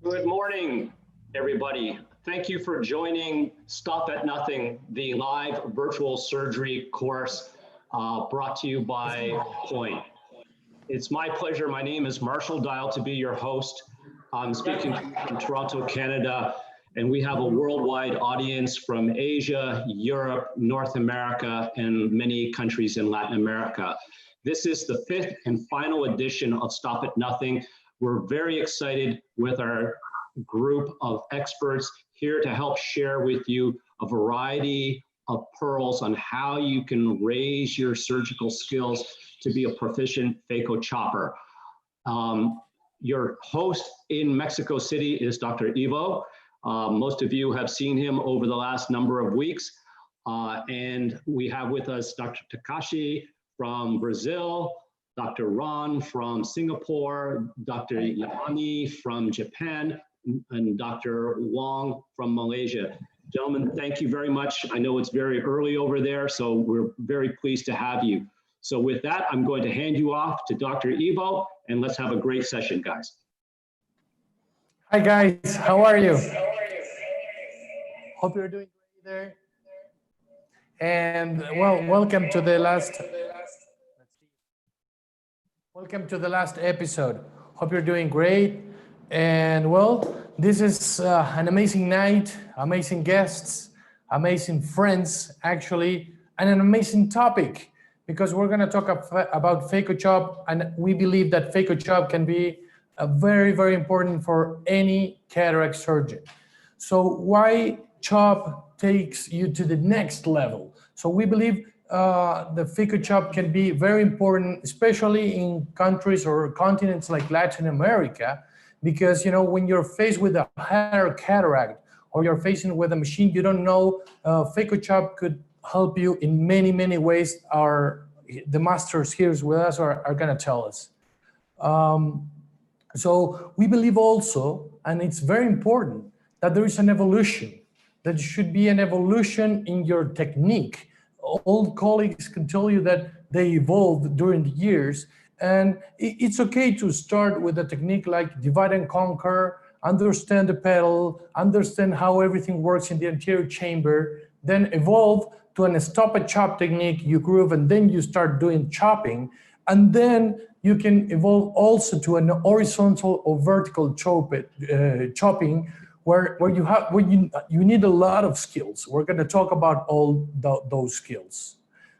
Good morning, everybody. Thank you for joining Stop at Nothing, the live virtual surgery course brought to you by Point. It's my pleasure. My name is Marshall Dial to be your host. I'm speaking from Toronto, Canada, and we have a worldwide audience from Asia, Europe, North America, and many countries in Latin America. This is the fifth and final edition of Stop at Nothing. We're very excited with our group of experts here to help share with you a variety of pearls on how you can raise your surgical skills to be a proficient Phaco chopper. Your host in Mexico City is Dr. Ivo. Most of you have seen him over the last number of weeks. And we have with us Dr. Takashi from Brazil, Dr. Ron from Singapore, Dr. Yamani from Japan, and Dr. Wong from Malaysia. Gentlemen, thank you very much. I know it's very early over there, so we're very pleased to have you. So with that, I'm going to hand you off to Dr. Ivo, and let's have a great session, guys. Hi guys, how are you? Hope you're doing great there. And well, welcome to the last episode. Hope you're doing great. And well, this is an amazing night, amazing guests, amazing friends, actually, and an amazing topic, because we're going to talk about Phaco chop, and we believe that Phaco chop can be very, very important for any cataract surgeon. So why chop takes you to the next level? So we believe the Phaco chop can be very important, especially in countries or continents like Latin America, because when you're faced with a higher cataract or you're facing with a machine you don't know, Phaco chop could help you in many, many ways. The masters here with us are going to tell us. So we believe also, and it's very important, that there is an evolution. That should be an evolution in your technique. Old colleagues can tell you that they evolved during the years, and it's okay to start with a technique like divide and conquer, understand the pedal, understand how everything works in the anterior chamber, then evolve to a stop and chop technique, you groove, and then you start doing chopping, and then you can evolve also to an horizontal or vertical chopping, where you need a lot of skills. We're going to talk about all those skills.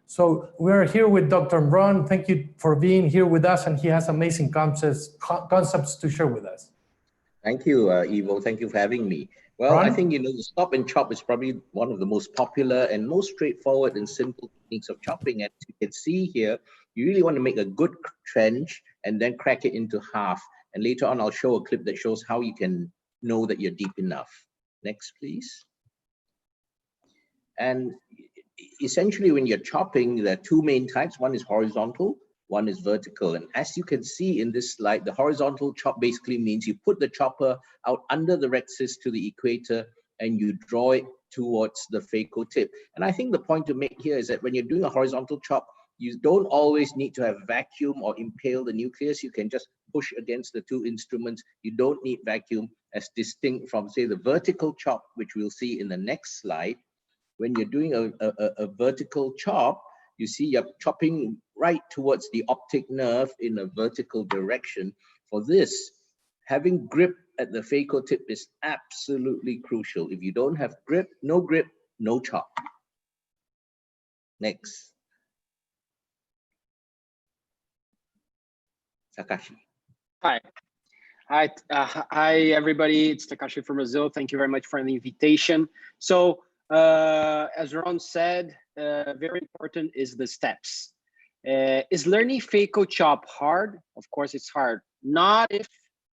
So we're here with Dr. Ron. Thank you for being here with us, and he has amazing concepts to share with us. Thank you, Ivo. Thank you for having me. Well, Ron? I think the stop and chop is probably one of the most popular and most straightforward and simple techniques of chopping. And you can see here, you really want to make a good trench and then crack it into half. And later on, I'll show a clip that shows how you can know that you're deep enough. Next, please. And essentially, when you're chopping, there are two main types. One is horizontal, one is vertical. And as you can see in this slide, the horizontal chop basically means you put the chopper out under the rexis to the equator and you draw it towards the phaco tip. And I think the point to make here is that when you're doing a horizontal chop, you don't always need to have vacuum or impale the nucleus. You can just push against the two instruments. You don't need vacuum, as distinct from, say, the vertical chop, which we'll see in the next slide. When you're doing a vertical chop, you see you're chopping right towards the optic nerve in a vertical direction. For this, having grip at the phaco tip is absolutely crucial. If you don't have grip, no chop. Next. Takashi. Hi, everybody. It's Takashi from Brazil. Thank you very much for the invitation. So, as Ron said, very important is the steps. Is learning Phaco chop hard? Of course, it's hard. Not if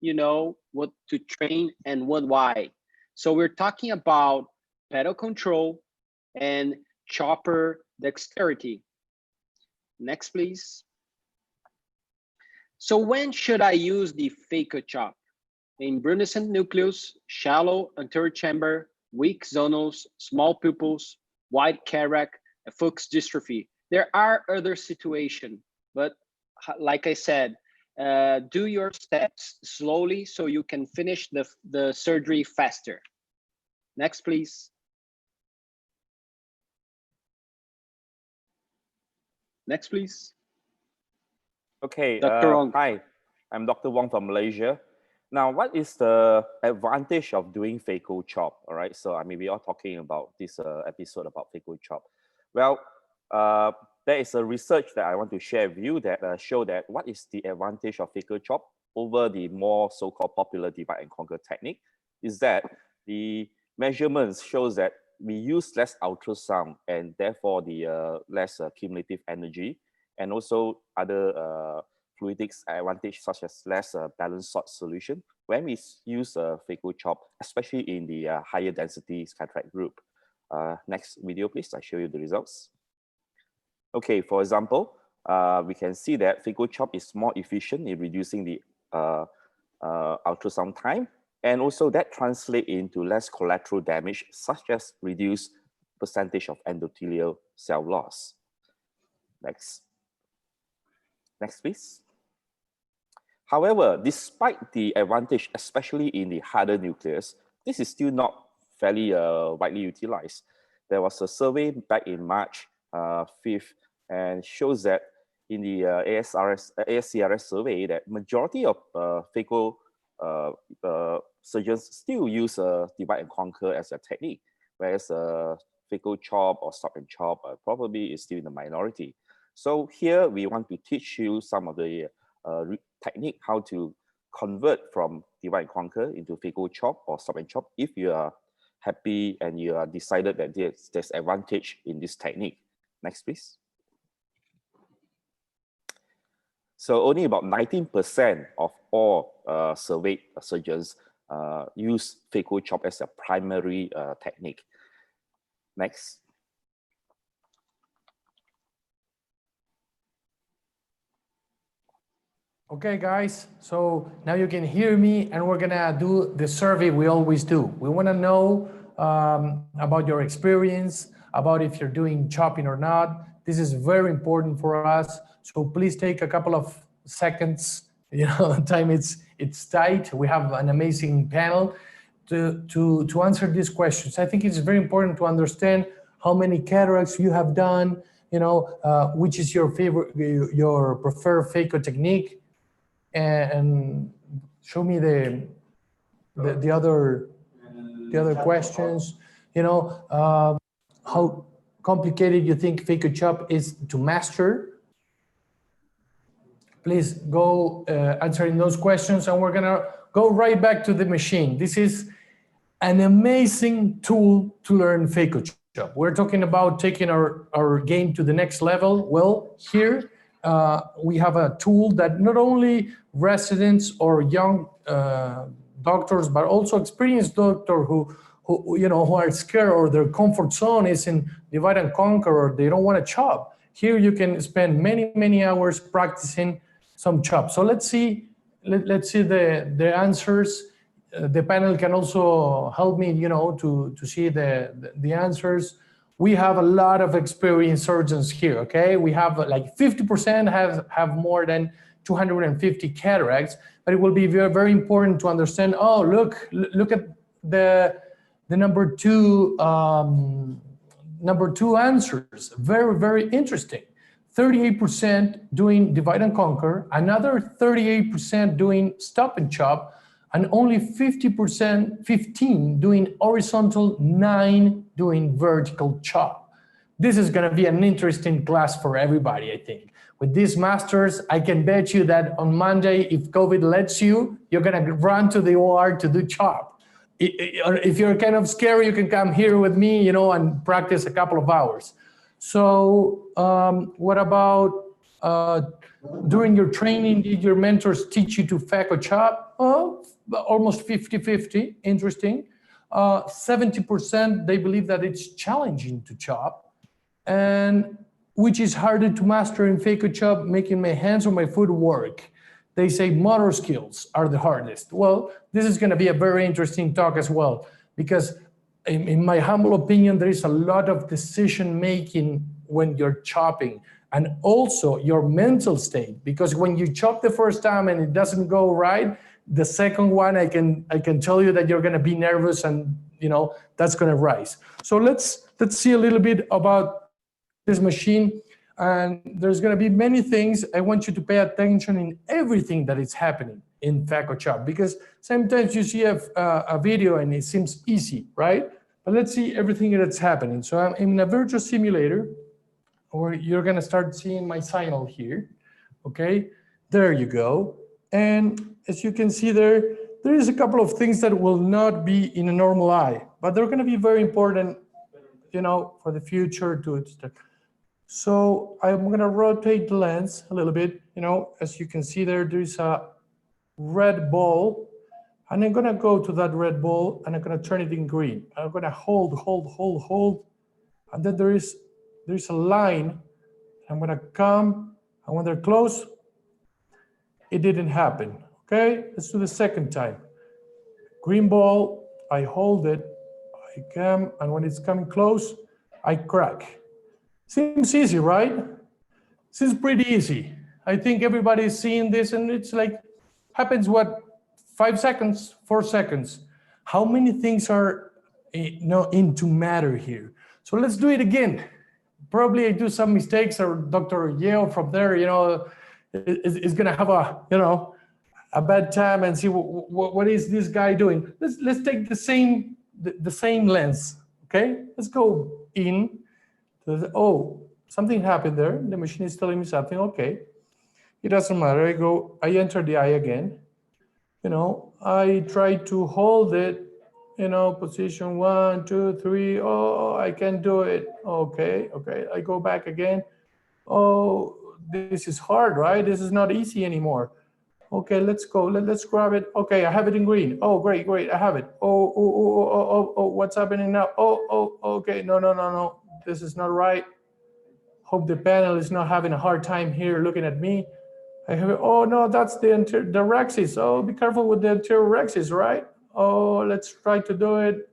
you know what to train and why. So we're talking about pedal control and chopper dexterity. Next, please. So when should I use the Phaco chop? In brunescent nucleus, shallow anterior chamber, weak zonals, small pupils, wide cataract, a Fuchs dystrophy. There are other situations, but like I said, do your steps slowly so you can finish the surgery faster. Next, please. Next, please. Okay, Dr. Wong. hi, I'm Dr. Wong from Malaysia. Now, what is the advantage of doing Phaco chop? All right, so we are talking about this episode about Phaco chop. Well, there is a research that I want to share with you that show that what is the advantage of Phaco chop over the more so-called popular divide and conquer technique is that the measurements shows that we use less ultrasound and therefore the less cumulative energy, and also other fluidics advantage such as less balanced salt solution when we use Phaco chop, especially in the higher density cataract group. Next video, please. I show you the results. Okay, for example, we can see that Phaco chop is more efficient in reducing the ultrasound time, and also that translates into less collateral damage, such as reduced percentage of endothelial cell loss. Next. Next, please. However, despite the advantage, especially in the harder nucleus, this is still not fairly widely utilized. There was a survey back in March 5th and shows that in the ASCRS survey that majority of Phaco surgeons still use divide and conquer as a technique, whereas Phaco chop or stop and chop probably is still in the minority. So here we want to teach you some of the technique how to convert from divide and conquer into Phaco chop or stop and chop if you are happy and you are decided that there's advantage in this technique. Next, please. So only about 19% of all surveyed surgeons use Phaco chop as a primary technique. Next. Okay, guys, so now you can hear me and we're gonna do the survey we always do. We wanna know about your experience, about if you're doing chopping or not. This is very important for us. So please take a couple of seconds, time it's tight. We have an amazing panel to answer these questions. I think it's very important to understand how many cataracts you have done, which is your favorite, your preferred Phaco technique. And show me the other questions. How complicated you think Phaco chop is to master? Please go answering those questions, and we're gonna go right back to the machine. This is an amazing tool to learn Phaco chop. We're talking about taking our game to the next level. Well, here we have a tool that not only residents or young doctors, but also experienced doctors who are scared or their comfort zone is in divide and conquer, or they don't want to chop. Here you can spend many hours practicing some chop. So let's see the answers. The panel can also help me, to see the answers. We have a lot of experienced surgeons here, okay? We have like 50% have more than 250 cataracts, but it will be very, very important to understand, oh, look at the number two answers. Very, very interesting. 38% doing divide and conquer, another 38% doing stop and chop, and only 15 doing horizontal, 9 doing vertical chop. This is gonna be an interesting class for everybody, I think. With these masters, I can bet you that on Monday, if COVID lets you, you're gonna run to the OR to do chop. If you're kind of scared, you can come here with me, and practice a couple of hours. So what about during your training, did your mentors teach you to Phaco chop? Oh, almost 50-50, interesting. 70%, they believe that it's challenging to chop, and which is harder to master in Phaco chop, making my hands or my foot work. They say motor skills are the hardest. Well, this is gonna be a very interesting talk as well, because in my humble opinion, there is a lot of decision making when you're chopping. and also your mental state, because when you chop the first time and it doesn't go right, the second one, I can tell you that you're going to be nervous, and that's going to rise. So let's see a little bit about this machine. And there's going to be many things. I want you to pay attention in everything that is happening in Phaco Chop, because sometimes you see a video and it seems easy, right? But let's see everything that's happening. So I'm in a virtual simulator, or you're going to start seeing my signal here. Okay, there you go. And as you can see there is a couple of things that will not be in a normal eye, but they're going to be very important, for the future to start. So I'm going to rotate the lens a little bit. As you can see there's a red ball, and I'm going to go to that red ball and I'm going to turn it in green. I'm going to hold, and then there's a line. I'm going to come, and when they're close, it didn't happen. Okay, let's do the second time. Green ball, I hold it, I come, and when it's coming close, I crack. Seems easy, right? Seems pretty easy. I think everybody's seeing this, and it's like, happens what, 5 seconds, 4 seconds. How many things are into matter here? So let's do it again. Probably I do some mistakes, or Dr. Yeo from there, is gonna have a bad time and see what is this guy doing. Let's take the same lens. Okay, let's go in. Oh, something happened there. The machine is telling me something. Okay, it doesn't matter. I enter the eye again. I try to hold it. Position 1, 2, 3. Oh, I can't do it. Okay. I go back again. Oh, this is hard, right? This is not easy anymore. Okay, let's go. Let's grab it. Okay, I have it in green. Oh, great. I have it. Oh, what's happening now? Oh, okay. No. This is not right. Hope the panel is not having a hard time here looking at me. I have it. Oh, no, that's the rhexis. Oh, be careful with the anterior rhexis, right? Oh, let's try to do it.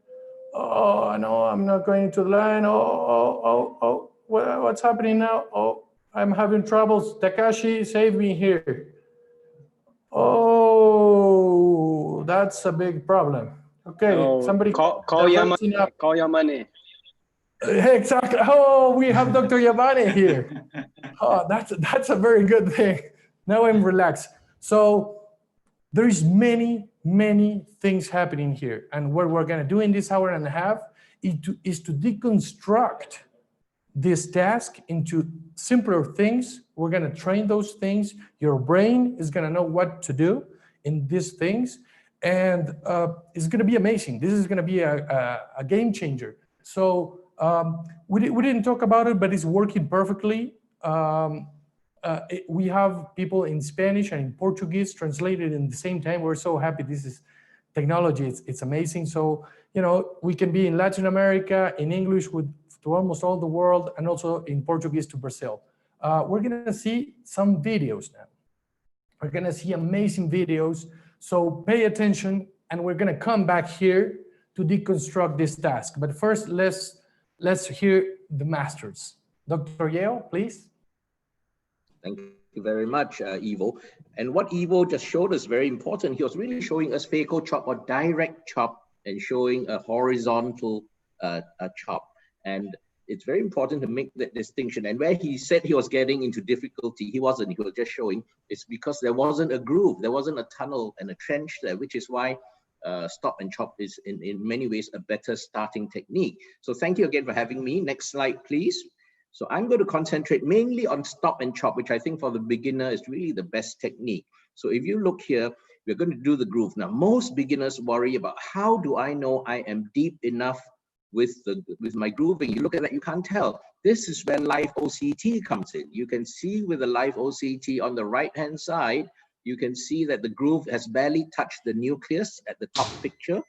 Oh, no, I'm not going to the line. Oh, what's happening now? Oh, I'm having troubles. Takashi, save me here. Oh, that's a big problem. Okay, somebody call Yamane. Call Yamane. Exactly. Oh, we have Dr. Yamane here. Oh, that's a very good thing. Now I'm relaxed. So there's many things happening here, and what we're going to do in this hour and a half is to deconstruct this task into simpler things. We're going to train those things. Your brain is going to know what to do in these things, and it's going to be amazing. This is going to be a game changer. So we didn't talk about it, but it's working perfectly. We have people in Spanish and in Portuguese translated in the same time. We're so happy. This is technology. It's amazing. So, we can be in Latin America, in English to almost all the world, and also in Portuguese to Brazil. We're going to see some videos now. We're going to see amazing videos. So pay attention, and we're going to come back here to deconstruct this task. But first, let's hear the masters. Dr. Yeo, please. Thank you very much, Ivo. And what Ivo just showed us very important. He was really showing us Phaco chop, or direct chop, and showing a horizontal chop. And it's very important to make that distinction. And where he said he was getting into difficulty, he wasn't. He was just showing it's because there wasn't a groove, there wasn't a tunnel and a trench there, which is why stop and chop is in many ways a better starting technique. So thank you again for having me. Next slide, please. So I'm going to concentrate mainly on stop and chop, which I think for the beginner is really the best technique. So if you look here, we're going to do the groove. Now, most beginners worry about how do I know I am deep enough with my grooving. You look at that, you can't tell. This is where live OCT comes in. You can see with the live OCT on the right-hand side, you can see that the groove has barely touched the nucleus at the top picture.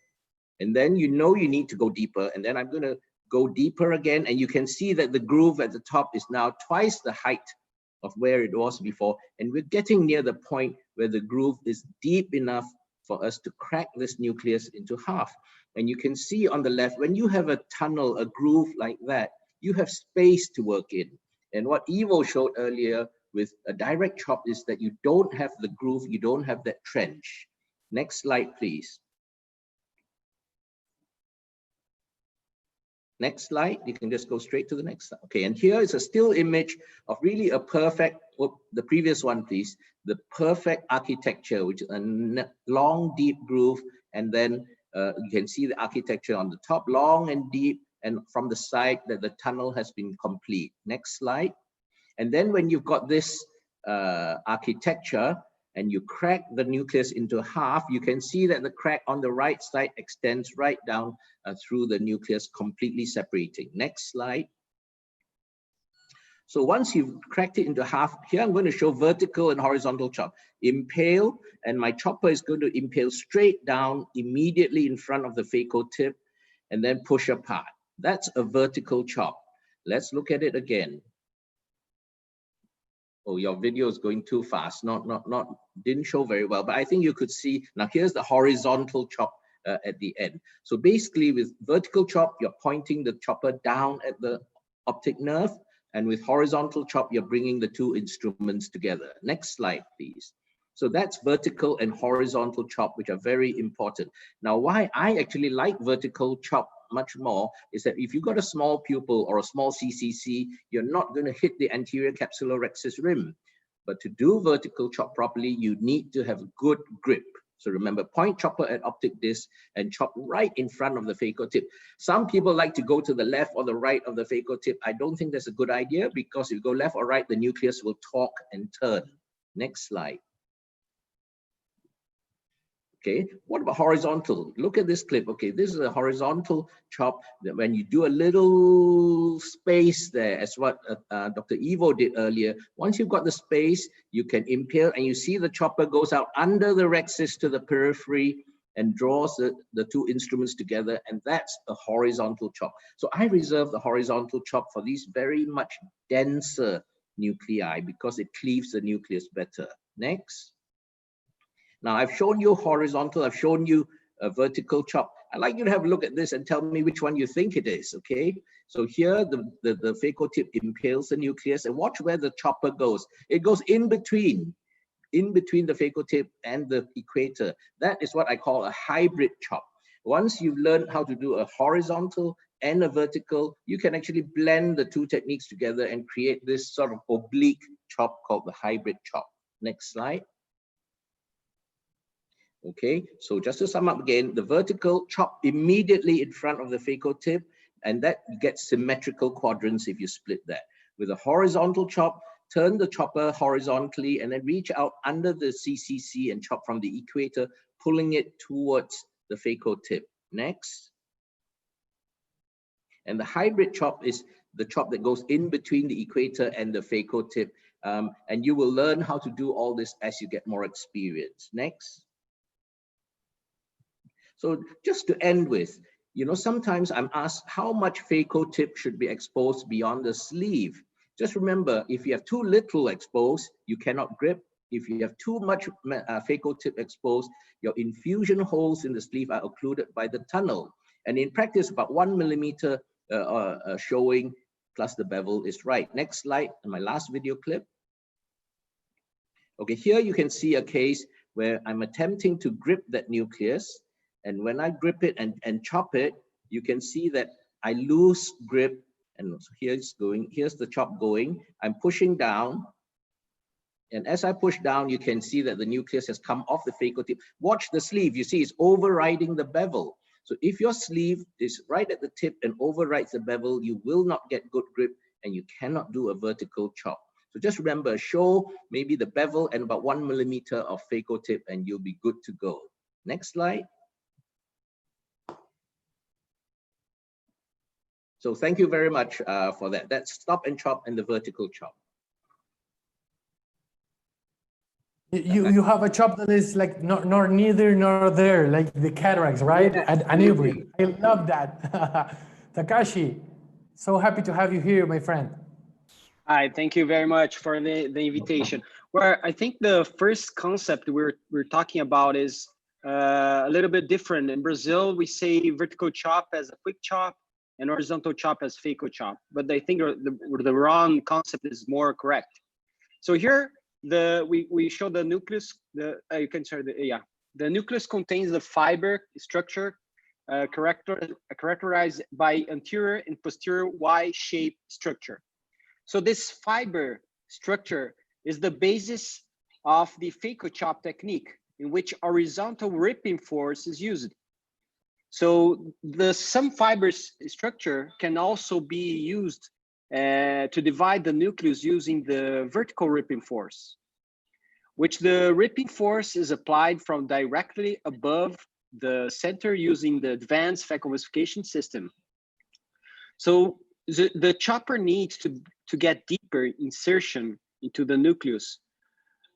And then you need to go deeper. And then I'm going to go deeper again, and you can see that the groove at the top is now twice the height of where it was before. And we're getting near the point where the groove is deep enough for us to crack this nucleus into half. And you can see on the left, when you have a tunnel, a groove like that, you have space to work in. And what Ivo showed earlier with a direct chop is that you don't have the groove, you don't have that trench. Next slide, please. Next slide, you can just go straight to the next slide. Okay, and here is a still image of really a perfect, the previous one, please, the perfect architecture, which is a long, deep groove, and then you can see the architecture on the top, long and deep, and from the side that the tunnel has been complete. Next slide. And then when you've got this architecture, and you crack the nucleus into half, you can see that the crack on the right side extends right down through the nucleus, completely separating. Next slide. So once you've cracked it into half, here I'm going to show vertical and horizontal chop. Impale, and my chopper is going to impale straight down immediately in front of the phaco tip, and then push apart. That's a vertical chop. Let's look at it again. Oh, your video is going too fast. Didn't show very well, but I think you could see. Now here's the horizontal chop at the end. So basically with vertical chop, you're pointing the chopper down at the optic nerve. And with horizontal chop, you're bringing the two instruments together. Next slide, please. So that's vertical and horizontal chop, which are very important. Now, why I actually like vertical chop much more is that if you've got a small pupil or a small CCC, you're not going to hit the anterior capsulorhexis rim. But to do vertical chop properly, you need to have good grip. So remember, point chopper at optic disc and chop right in front of the phaco tip. Some people like to go to the left or the right of the phaco tip. I don't think that's a good idea, because if you go left or right, the nucleus will torque and turn. Next slide. Okay, what about horizontal? Look at this clip. Okay, this is a horizontal chop that when you do a little space there, as what Dr. Ivo did earlier, once you've got the space, you can impale, and you see the chopper goes out under the rhexis to the periphery and draws the two instruments together, and that's a horizontal chop. So I reserve the horizontal chop for these very much denser nuclei because it cleaves the nucleus better. Next. Now I've shown you horizontal, I've shown you a vertical chop. I'd like you to have a look at this and tell me which one you think it is, okay? So here the phaco tip impales the nucleus, and watch where the chopper goes. It goes in between the phaco tip and the equator. That is what I call a hybrid chop. Once you've learned how to do a horizontal and a vertical, you can actually blend the two techniques together and create this sort of oblique chop called the hybrid chop. Next slide. Okay, so just to sum up again, the vertical chop immediately in front of the phaco tip, and that gets symmetrical quadrants if you split that. With a horizontal chop, turn the chopper horizontally and then reach out under the CCC and chop from the equator, pulling it towards the phaco tip. Next. And the hybrid chop is the chop that goes in between the equator and the phaco tip. And you will learn how to do all this as you get more experience. Next. So just to end with, you know, sometimes I'm asked how much phaco tip should be exposed beyond the sleeve. Just remember, if you have too little exposed, you cannot grip. If you have too much phaco tip exposed, your infusion holes in the sleeve are occluded by the tunnel. And in practice, about 1 millimeter showing plus the bevel is right. Next slide, and my last video clip. Okay, here you can see a case where I'm attempting to grip that nucleus. And when I grip it and chop it, you can see that I lose grip. And here's the chop going. I'm pushing down. And as I push down, you can see that the nucleus has come off the phaco tip. Watch the sleeve. You see it's overriding the bevel. So if your sleeve is right at the tip and overrides the bevel, you will not get good grip and you cannot do a vertical chop. So just remember, show maybe the bevel and about 1 millimeter of phaco tip and you'll be good to go. Next slide. So thank you very much for that. That's stop and chop and the vertical chop. You have a chop that is like nor neither nor there, like the cataracts, right? Yeah, At Anubri. I love that. Takashi, so happy to have you here, my friend. Hi, thank you very much for the invitation. Where I think the first concept we're talking about is a little bit different. In Brazil, we say vertical chop as a quick chop. and horizontal chop as Phaco chop. But I think the wrong concept is more correct. So here, we show the nucleus. You can share the nucleus contains the fiber structure characterized by anterior and posterior Y-shaped structure. So this fiber structure is the basis of the Phaco chop technique, in which horizontal ripping force is used. So some fibers structure can also be used to divide the nucleus using the vertical ripping force, which the ripping force is applied from directly above the center using the advanced Phaco emulsification system. So the chopper needs to get deeper insertion into the nucleus.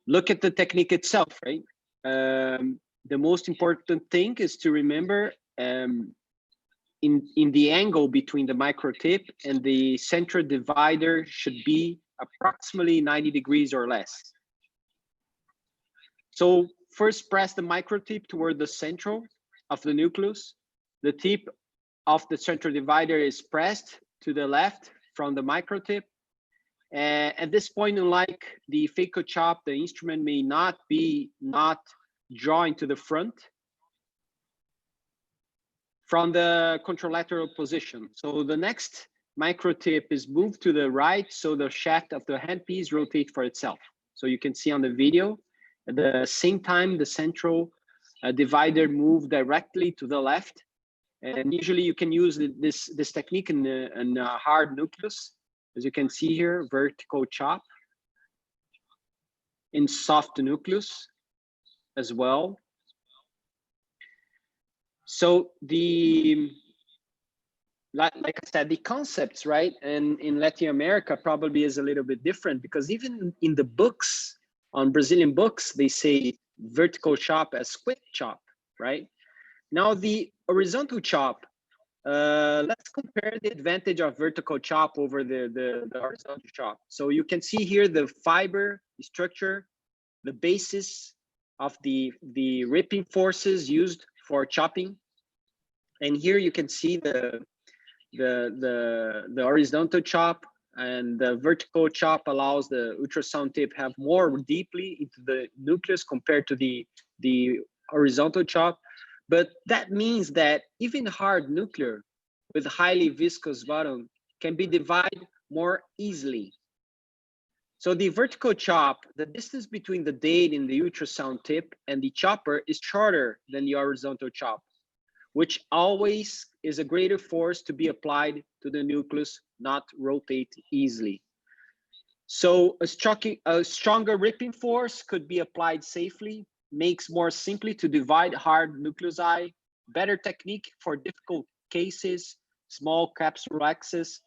Look at the technique itself, right? The most important thing is to remember in the angle between the micro tip and the central divider should be approximately 90 degrees or less. So first press the micro tip toward the central of the nucleus. The tip of the central divider is pressed to the left from the micro tip. At this point, unlike the Phaco chop, the instrument may not drawing to the front from the contralateral position. So the next micro tip is moved to the right, so the shaft of the handpiece rotates for itself. So you can see on the video, at the same time, the central divider move directly to the left. And usually you can use this technique in a hard nucleus. As you can see here, vertical chop in soft nucleus as well. So like I said, the concepts, right? And in Latin America probably is a little bit different, because even in the books, on Brazilian books, they say vertical chop as squid chop, right? Now the horizontal chop, let's compare the advantage of vertical chop over the horizontal chop. So you can see here the fiber structure, the basis of the ripping forces used for chopping. And here you can see the horizontal chop, and the vertical chop allows the ultrasound tip have more deeply into the nucleus compared to the horizontal chop. But that means that even hard nuclear with highly viscous bottom can be divided more easily. So the vertical chop, the distance between the date in the ultrasound tip and the chopper is shorter than the horizontal chop, which always is a greater force to be applied to the nucleus, not rotate easily. So a stronger ripping force could be applied safely, makes more simply to divide hard nuclei, better technique for difficult cases, small capsule axis,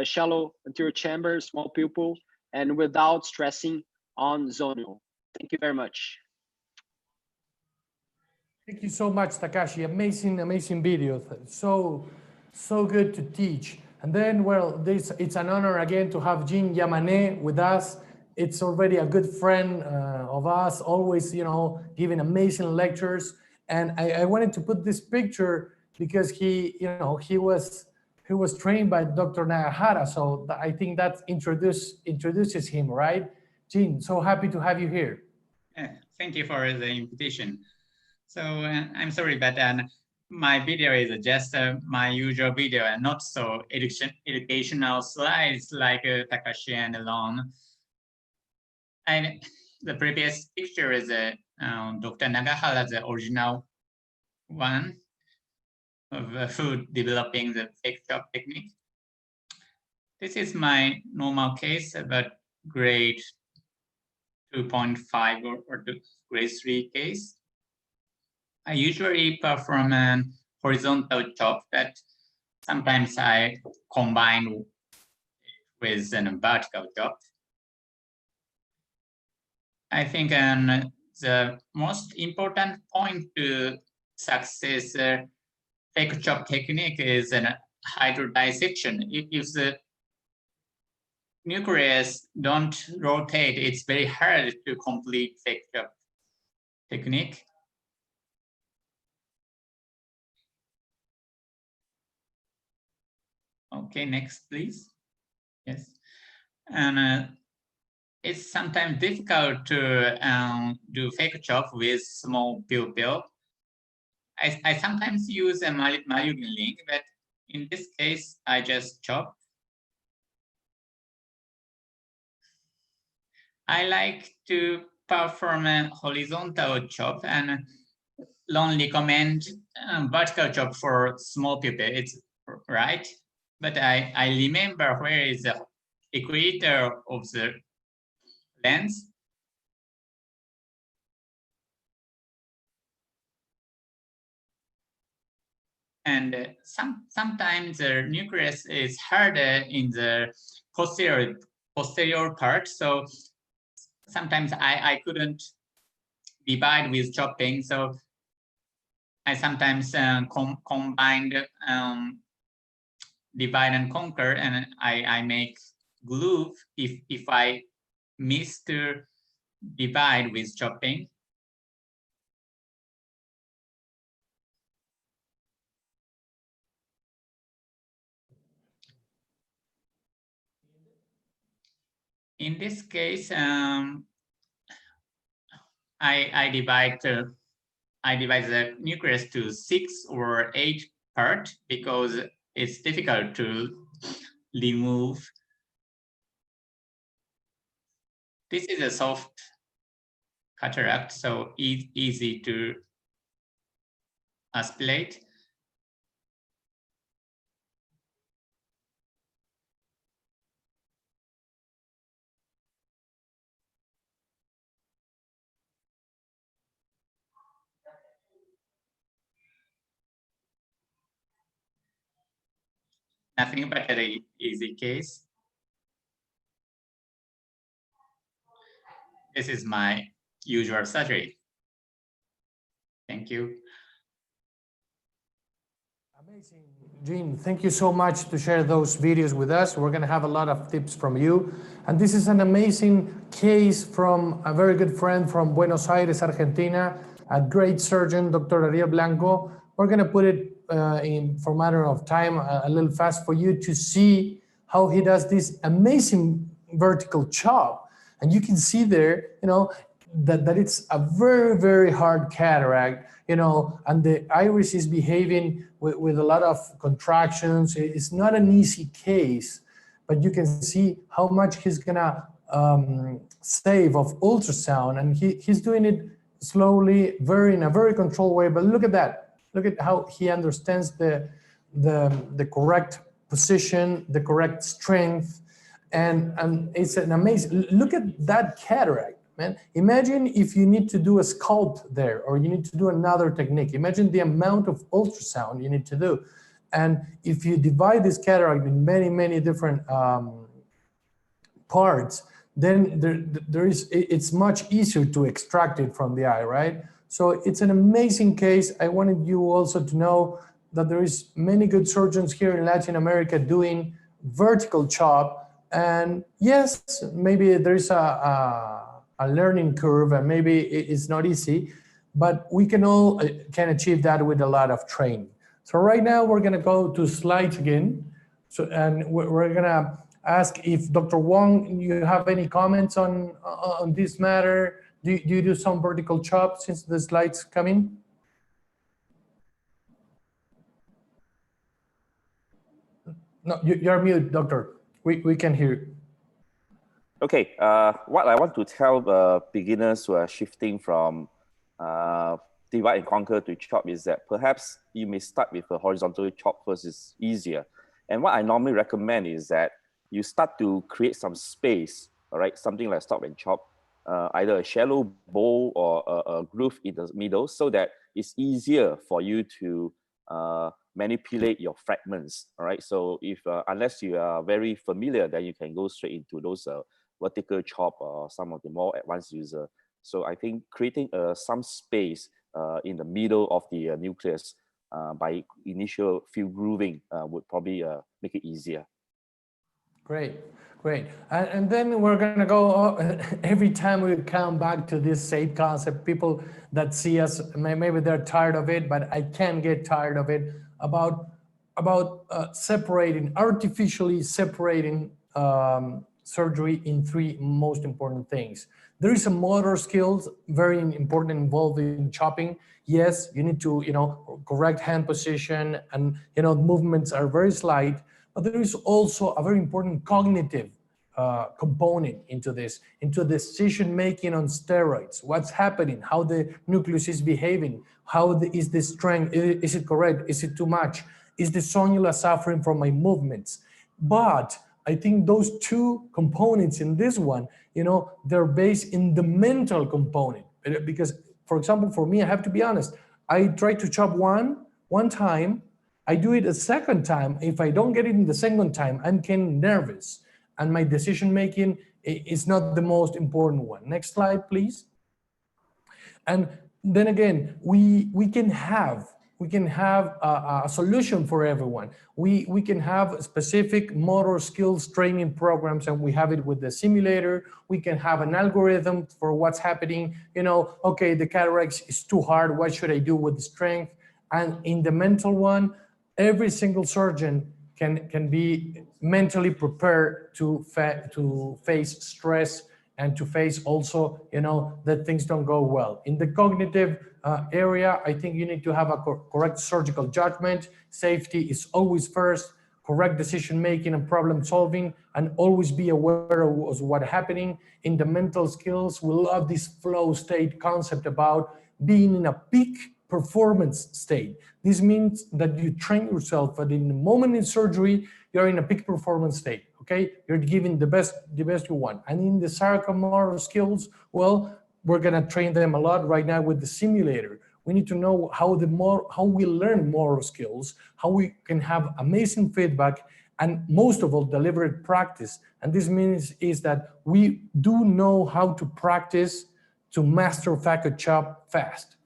shallow anterior chamber, small pupil, and without stressing on zonal. Thank you very much. Thank you so much, Takashi. Amazing video. So good to teach. And then, well, it's an honor again to have Jean Yamane with us. It's already a good friend of us, always, giving amazing lectures. And I wanted to put this picture because he was trained by Dr. Nagahara. So I think that introduces him, right? Jean, so happy to have you here. Thank you for the invitation. So I'm sorry, but my video is just my usual video and not so educational slides like Takashi and Lon. And the previous picture is Dr. Nagahara's original one of who developing the fake chop technique. This is my normal case, but grade 2.5 or grade 3 case. I usually perform a horizontal chop that sometimes I combine with a vertical chop. I think the most important point to success fake chop technique is an hydrodissection. If the nucleus don't rotate, it's very hard to complete fake chop technique. Okay, next, please. Yes. And it's sometimes difficult to do Phaco chop with small pupil. I sometimes use a Malyugin link, but in this case, I just chop. I like to perform a horizontal chop and only recommend vertical chop for small pupil. It's right, but I remember where is the equator of the lens. And sometimes the nucleus is harder in the posterior part. So sometimes I couldn't divide with chopping. So I sometimes combined divide and conquer, and I make groove if I miss to divide with chopping. In this case, I divide the nucleus to 6 or 8 parts because it's difficult to remove. This is a soft cataract, so easy to aspirate. Nothing but an easy case. This is my usual surgery. Thank you. Amazing, Gene. Thank you so much to share those videos with us. We're going to have a lot of tips from you. And this is an amazing case from a very good friend from Buenos Aires, Argentina, a great surgeon, Dr. Ariel Blanco. We're going to put it in, for a matter of time, a little fast for you to see how he does this amazing vertical chop. And you can see there, that it's a very, very hard cataract, and the iris is behaving with a lot of contractions. It's not an easy case, but you can see how much he's gonna save of ultrasound, and he's doing it slowly, in a very controlled way. But look at that. Look at how he understands the correct position, the correct strength, and it's an amazing. Look at that cataract. Man, imagine if you need to do a sculpt there, or you need to do another technique. Imagine the amount of ultrasound you need to do. And if you divide this cataract in many, many different parts, then it's much easier to extract it from the eye, right? So it's an amazing case. I wanted you also to know that there is many good surgeons here in Latin America doing vertical chop. And yes, maybe there's a learning curve, and maybe it's not easy, but we can achieve that with a lot of training. So right now we're going to go to slides again. So, and we're going to ask if Dr. Wong, you have any comments on this matter? Do you do some vertical chop since the slides come in? No, you're mute, doctor. We can hear you. Okay, what I want to tell beginners who are shifting from divide and conquer to chop is that perhaps you may start with a horizontal chop first, is easier. And what I normally recommend is that you start to create some space, all right, something like stop and chop, either a shallow bowl or a groove in the middle, so that it's easier for you to manipulate your fragments, all right? So if unless you are very familiar, then you can go straight into those vertical chop or some of the more advanced user. So I think creating some space in the middle of the nucleus by initial few grooving would probably make it easier. Great, great. And then we're gonna go, every time we come back to this same concept, people that see us, maybe they're tired of it, but I can't get tired of it, about about artificially separating surgery in three most important things. There is a motor skills, very important, involved in chopping. Yes, you need to, correct hand position, and, movements are very slight, but there is also a very important cognitive component into this, into decision making on steroids. What's happening? How the nucleus is behaving? Is the strength? Is it correct? Is it too much? Is the sonula suffering from my movements? But I think those two components in this one, they're based in the mental component. Because, for example, for me, I have to be honest. I try to chop one time. I do it a second time. If I don't get it in the second time, I'm getting nervous, and my decision making is not the most important one. Next slide, please. And then again, we can have a solution for everyone. We can have specific motor skills training programs, and we have it with the simulator. We can have an algorithm for what's happening. Okay, the cataracts is too hard. What should I do with the strength? And in the mental one, every single surgeon can be mentally prepared to face stress, and to face also, that things don't go well. In the cognitive area, I think you need to have a correct surgical judgment. Safety is always first, correct decision-making and problem solving, and always be aware of what's happening. In the mental skills, we love this flow state concept about being in a peak performance state. This means that you train yourself, but in the moment in surgery, you're in a peak performance state. Okay, you're giving the best you want. And in the sarcomotor skills, well, we're gonna train them a lot right now with the simulator. We need to know how we learn motor skills, how we can have amazing feedback, and most of all, deliberate practice. And this means is that we do know how to practice to master Phaco chop fast.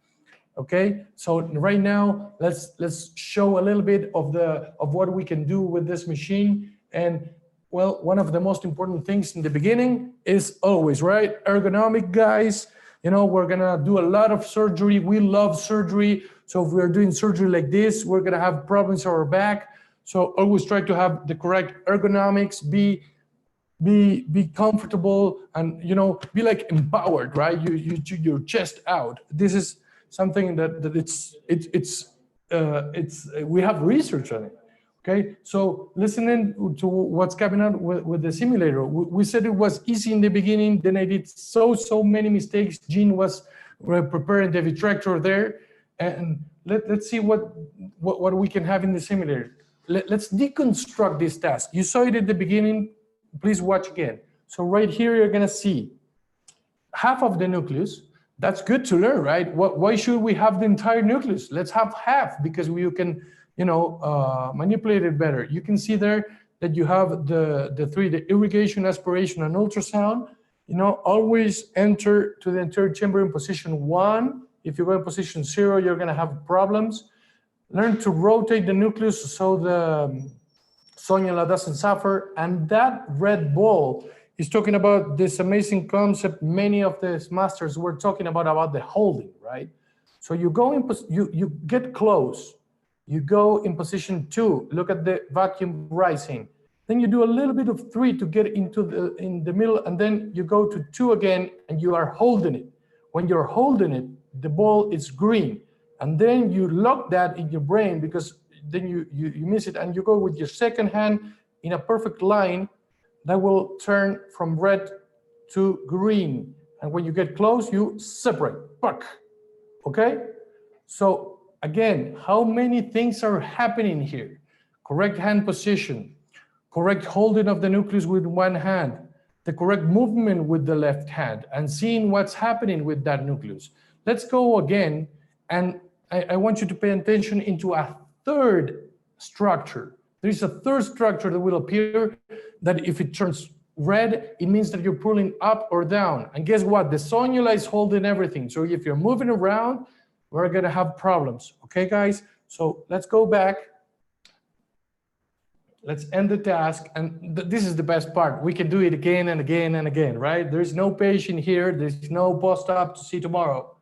Okay, so right now let's show a little bit of what we can do with this machine. And well, one of the most important things in the beginning is always, right, ergonomic, guys. We're gonna do a lot of surgery. We love surgery. So if we're doing surgery like this, we're gonna have problems on our back. So always try to have the correct ergonomics, be comfortable, and be like empowered, right? Your chest out. This is something that we have research on it. Okay, so listening to what's coming out with the simulator, we said it was easy in the beginning. Then I did so many mistakes. Gene was preparing the retractor there, and let's see what we can have in the simulator. Let's deconstruct this task. You saw it at the beginning. Please watch again. So right here, you're gonna see half of the nucleus. That's good to learn, right? Why should we have the entire nucleus? Let's have half, because you can manipulate it better. You can see there that you have the three, the irrigation, aspiration, and ultrasound. Always enter to the anterior chamber in position 1. If you go in position 0, you're gonna have problems. Learn to rotate the nucleus so the sonula doesn't suffer. And that red ball is talking about this amazing concept many of the masters were talking about the holding, right? So you go in, you get close. You go in position 2, look at the vacuum rising. Then you do a little bit of 3 to get in the middle, and then you go to 2 again, and you are holding it. When you're holding it, the ball is green. And then you lock that in your brain, because then you miss it, and you go with your second hand in a perfect line that will turn from red to green. And when you get close, you separate, puck, okay? So again, how many things are happening here? Correct hand position, correct holding of the nucleus with one hand, the correct movement with the left hand, and seeing what's happening with that nucleus. Let's go again, and I want you to pay attention into a third structure. There is a third structure that will appear that if it turns red, it means that you're pulling up or down. And guess what? The sonula is holding everything. So if you're moving around, we're gonna have problems, okay, guys? So let's go back. Let's end the task, and this is the best part. We can do it again and again and again, right? There's no patient here. There's no post-op to see tomorrow.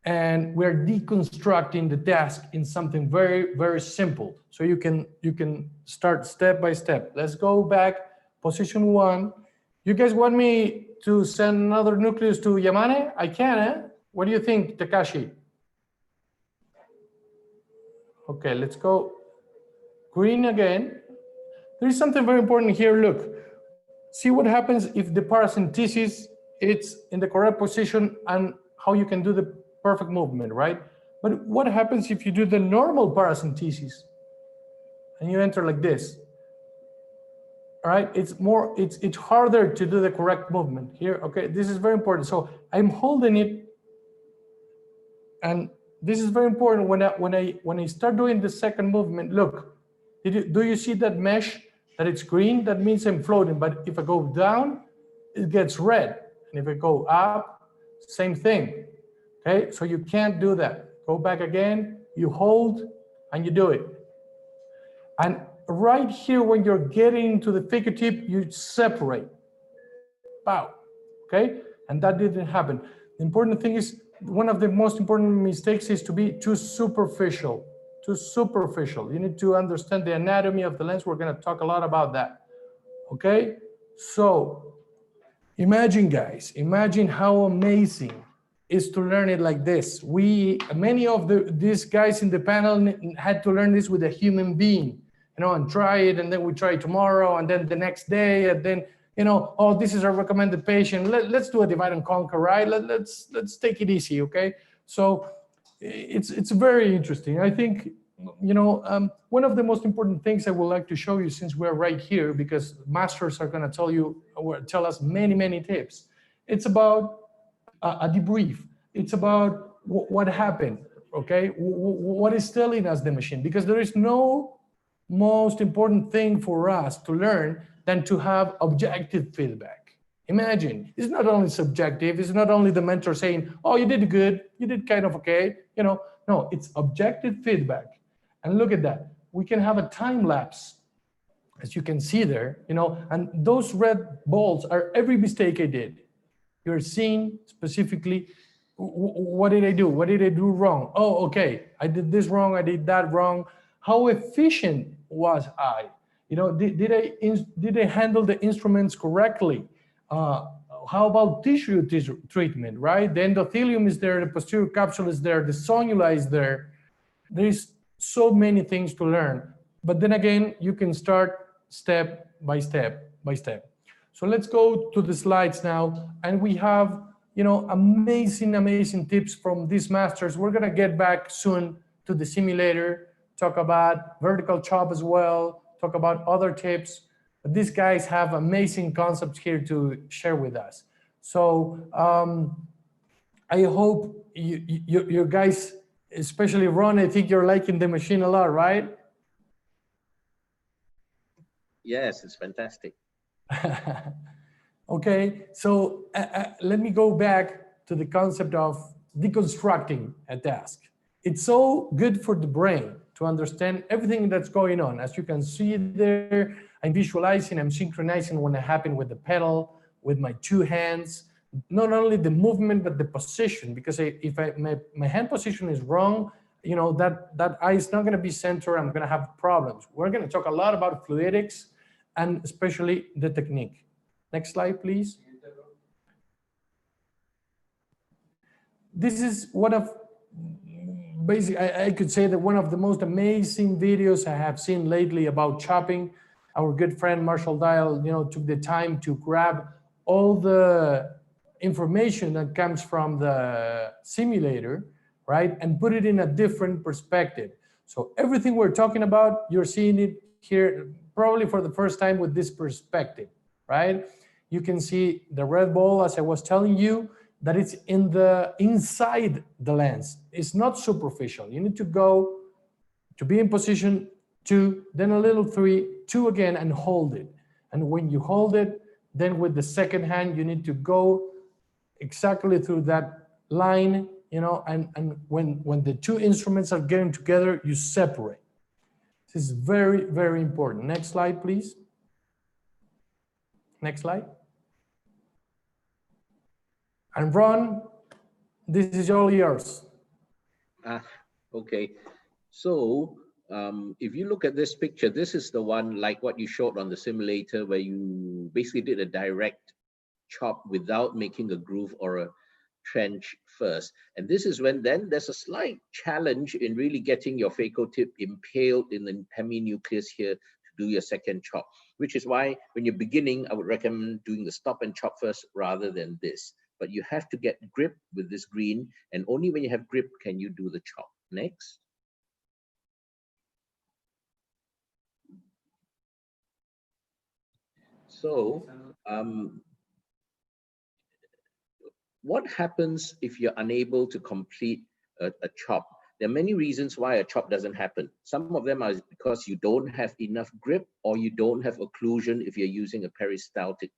and we're deconstructing the task in something very, very simple. So you can start step by step. Let's go back, position 1. You guys want me to send another nucleus to Yamane? I can, eh? What do you think, Takashi? Okay, let's go green again. There is something very important here. Look, see what happens if the paracentesis it's in the correct position and how you can do the perfect movement, right? But what happens if you do the normal paracentesis and you enter like this? All right, it's harder to do the correct movement here. Okay, this is very important. So I'm holding it, and this is very important when I start doing the second movement. Look, do you see that mesh that it's green? That means I'm floating. But if I go down, it gets red, and if I go up, same thing. Okay, so you can't do that. Go back again. You hold and you do it. And right here, when you're getting to the Phaco tip, you separate. Pow. Okay, and that didn't happen. The important thing is, one of the most important mistakes is to be too superficial. Too superficial. You need to understand the anatomy of the lens. We're going to talk a lot about that. Okay, so imagine, guys, imagine how amazing is to learn it like this. Many of these guys in the panel had to learn this with a human being, and try it, and then we try it tomorrow, and then the next day, and then, oh, this is our recommended patient. Let's do a divide and conquer, right? Let's take it easy, okay? So it's very interesting. I think, one of the most important things I would like to show you, since we're right here, because masters are going to tell us many tips. It's about a debrief. It's about what happened, okay? What is telling us the machine? Because there is no most important thing for us to learn than to have objective feedback. Imagine, it's not only subjective, it's not only the mentor saying, oh, you did good, you did kind of okay, no, it's objective feedback. And look at that, we can have a time lapse, as you can see there, and those red balls are every mistake I did. You're seeing specifically, what did I do? What did I do wrong? Oh, okay, I did this wrong, I did that wrong. How efficient was I? Did I handle the instruments correctly? How about tissue treatment, right? The endothelium is there, the posterior capsule is there, the sonula is there. There is so many things to learn. But then again, you can start step by step by step. So let's go to the slides now. And we have, amazing tips from these masters. We're gonna get back soon to the simulator, talk about vertical chop as well, talk about other tips. But these guys have amazing concepts here to share with us. So I hope you guys, especially Ron, I think you're liking the machine a lot, right? Yes, it's fantastic. Okay, so let me go back to the concept of deconstructing a task. It's so good for the brain to understand everything that's going on. As you can see there, I'm visualizing, I'm synchronizing what happened with the pedal, with my two hands, not only the movement, but the position, because if my hand position is wrong, that eye is not going to be centered, I'm going to have problems. We're going to talk a lot about fluidics and especially the technique. Next slide, please. This is one of, basically, I could say that one of the most amazing videos I have seen lately about chopping. Our good friend Marshall Dial, took the time to grab all the information that comes from the simulator, right, and put it in a different perspective. So everything we're talking about, you're seeing it here probably for the first time with this perspective, right? You can see the red ball, as I was telling you, that it's inside the lens. It's not superficial. You need to go to be in position 2, then a little 3, 2 again, and hold it. And when you hold it, then with the second hand, you need to go exactly through that line, and when the two instruments are getting together, you separate. This is very, very important. Next slide, please. Next slide. And Ron, this is all yours. Okay. So if you look at this picture, this is the one like what you showed on the simulator where you basically did a direct chop without making a groove or a trench first. And this is when then there's a slight challenge in really getting your phaco tip impaled in the heminucleus here to do your second chop, which is why when you're beginning, I would recommend doing the stop and chop first rather than this. But you have to get grip with this green, and only when you have grip can you do the chop. Next. So what happens if you're unable to complete a chop? There are many reasons why a chop doesn't happen. Some of them are because you don't have enough grip or you don't have occlusion if you're using a peristaltic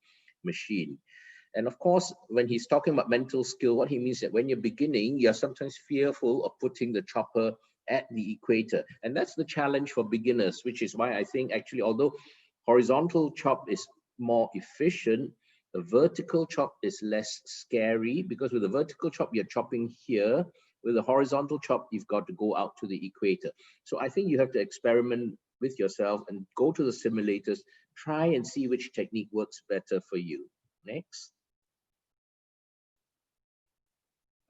machine. And of course, when he's talking about mental skill, what he means is that when you're beginning, you're sometimes fearful of putting the chopper at the equator. And that's the challenge for beginners, which is why I think actually, although horizontal chop is more efficient, the vertical chop is less scary, because with the vertical chop, you're chopping here. With a horizontal chop, you've got to go out to the equator. So I think you have to experiment with yourself and go to the simulators, try and see which technique works better for you. Next.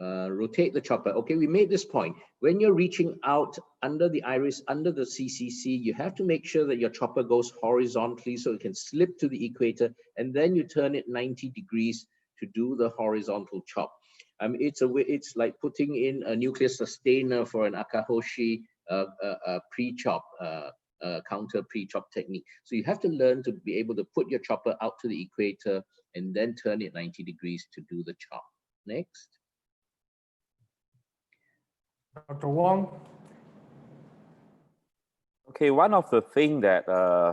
Rotate the chopper. Okay, we made this point. When you're reaching out under the iris, under the CCC, you have to make sure that your chopper goes horizontally so it can slip to the equator, and then you turn it 90 degrees to do the horizontal chop. It's like putting in a nuclear sustainer for an Akahoshi pre-chop, counter pre-chop technique. So you have to learn to be able to put your chopper out to the equator and then turn it 90 degrees to do the chop. Next. Dr. Wong? Okay, one of the things that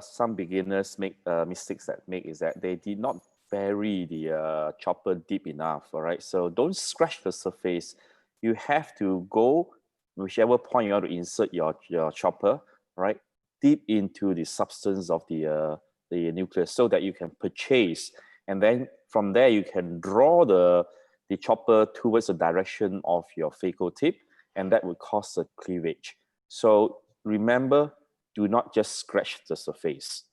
some beginners make mistakes that make is that they did not bury the chopper deep enough. All right, so don't scratch the surface. You have to go whichever point you want to insert your chopper, right, deep into the substance of the nucleus, so that you can purchase, and then from there you can draw the chopper towards the direction of your phaco tip, and that would cause a cleavage. So remember, do not just scratch the surface.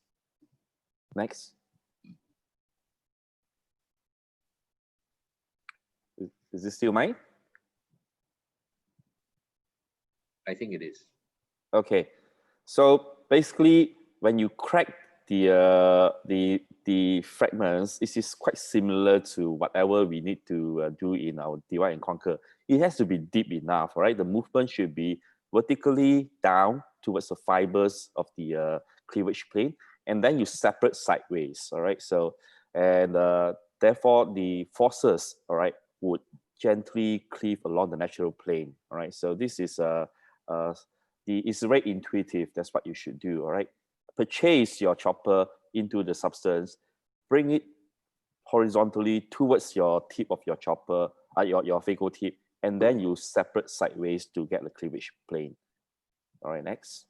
Next. Is this still mine? I think it is. Okay. So basically, when you crack the fragments, this is quite similar to whatever we need to do in our divide and conquer. It has to be deep enough, right? The movement should be vertically down towards the fibers of the cleavage plane, and then you separate sideways, all right? So, and therefore the forces, all right, would gently cleave along the natural plane, all right? So this is it's very intuitive. That's what you should do, all right? Purchase your chopper into the substance, bring it horizontally towards your tip of your chopper, your phaco tip, and then you separate sideways to get the cleavage plane. All right, next.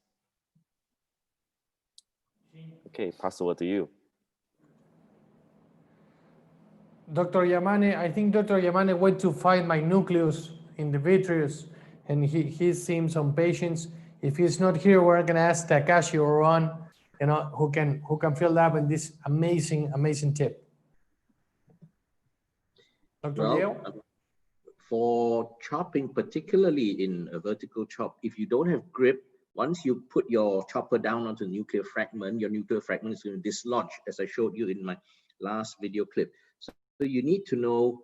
Okay, pass over to you. Dr. Yamane, I think Dr. Yamane went to find my nucleus in the vitreous, and he's seen some patients. If he's not here, we're gonna ask Takashi or Ron, you know, who can fill up in this amazing tip. Dr. Leo? For chopping, particularly in a vertical chop, if you don't have grip, once you put your chopper down onto the nuclear fragment, your nuclear fragment is going to dislodge, as I showed you in my last video clip. So you need to know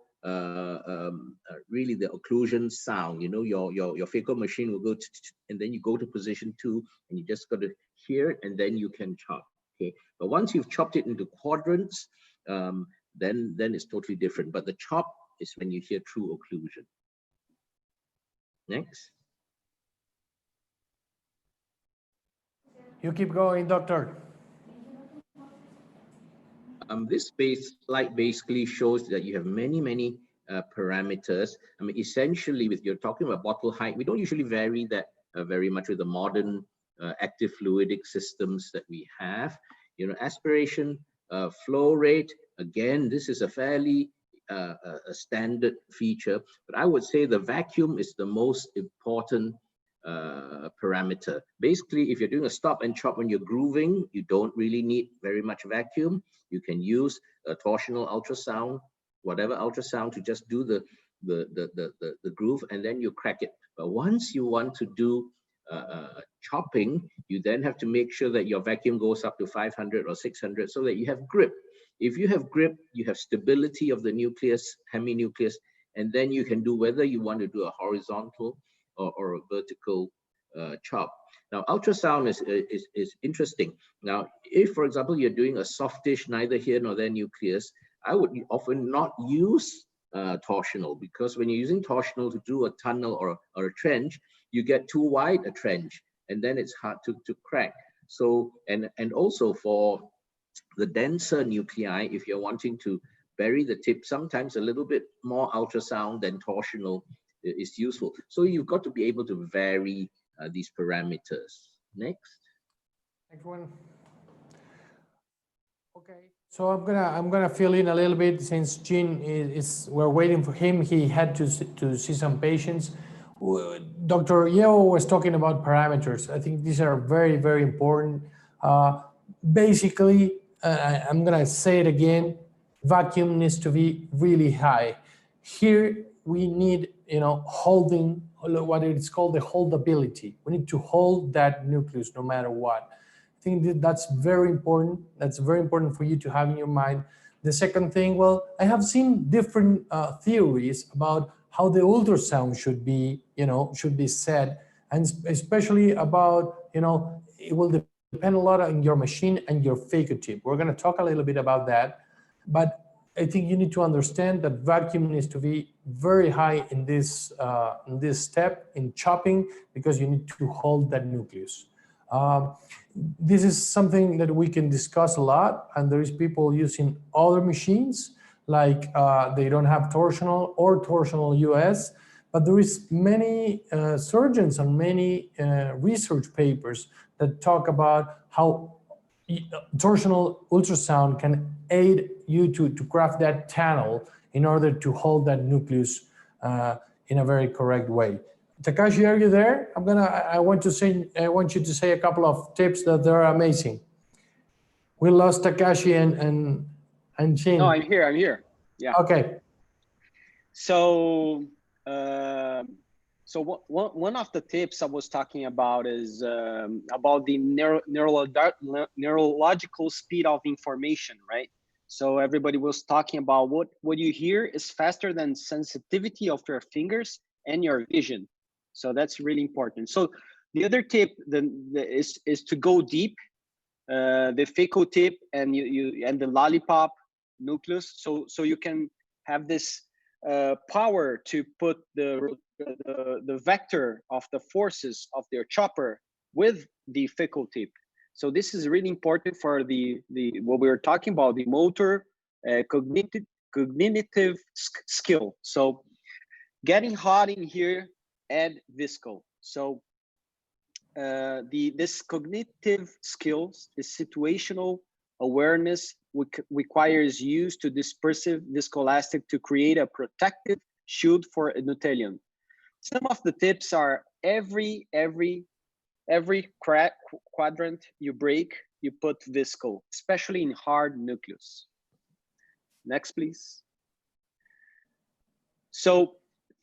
really the occlusion sound. You know, your phaco machine will go and then you go to position 2, and you just got to hear it, and then you can chop. Okay, but once you've chopped it into quadrants, then it's totally different. But the chop is when you hear true occlusion. Next. You keep going, doctor. This slide basically shows that you have many parameters. I mean, essentially, with you're talking about bottle height, we don't usually vary that very much with the modern active fluidic systems that we have. You know, aspiration, flow rate. Again, this is a fairly a standard feature, but I would say the vacuum is the most important parameter. Basically, if you're doing a stop and chop when you're grooving, you don't really need very much vacuum. You can use a torsional ultrasound, whatever ultrasound, to just do the groove, and then you crack it. But once you want to do chopping, you then have to make sure that your vacuum goes up to 500 or 600 so that you have grip. If you have grip, you have stability of the nucleus, heminucleus, and then you can do whether you want to do a horizontal or a vertical chop. Now, ultrasound is interesting. Now, if, for example, you're doing a softish, neither here nor there nucleus, I would often not use torsional, because when you're using torsional to do a tunnel or a trench, you get too wide a trench, and then it's hard to crack. So, and also for the denser nuclei, if you're wanting to bury the tip, sometimes a little bit more ultrasound than torsional is useful. So you've got to be able to vary these parameters. Next one. Okay. So I'm gonna fill in a little bit, since Gene we're waiting for him. He had to see some patients. Dr. Yeo was talking about parameters. I think these are very, very important. Basically, I'm gonna say it again, vacuum needs to be really high. Here we need, holding, what it's called the holdability. We need to hold that nucleus no matter what. I think that's very important. That's very important for you to have in your mind. The second thing, well, I have seen different theories about how the ultrasound should be, should be set, and especially about, it will depend a lot on your machine and your Phaco tip. We're going to talk a little bit about that, but I think you need to understand that vacuum needs to be very high in this step in chopping, because you need to hold that nucleus. This is something that we can discuss a lot, and there is people using other machines, like they don't have torsional or torsional US, but there is many surgeons and many research papers that talk about how torsional ultrasound can aid you to craft that channel in order to hold that nucleus in a very correct way. Takashi, are you there? I want you to say a couple of tips that they're amazing. We lost Takashi and Shin. No, I'm here. Yeah. Okay. So, one of the tips I was talking about is about the neurological speed of information, right? So everybody was talking about what you hear is faster than sensitivity of your fingers and your vision. So that's really important. So the other tip is to go deep, the Phaco tip and and the lollipop nucleus. So you can have this power to put the vector of the forces of their chopper with the Phaco tip. So this is really important for the what we were talking about, the motor cognitive skill. So getting hot in here, add visco. So this cognitive skills is situational awareness, which requires use to dispersive viscoelastic to create a protective shield for endothelium. Some of the tips are every quadrant you break, you put visco, especially in hard nucleus. Next, please. So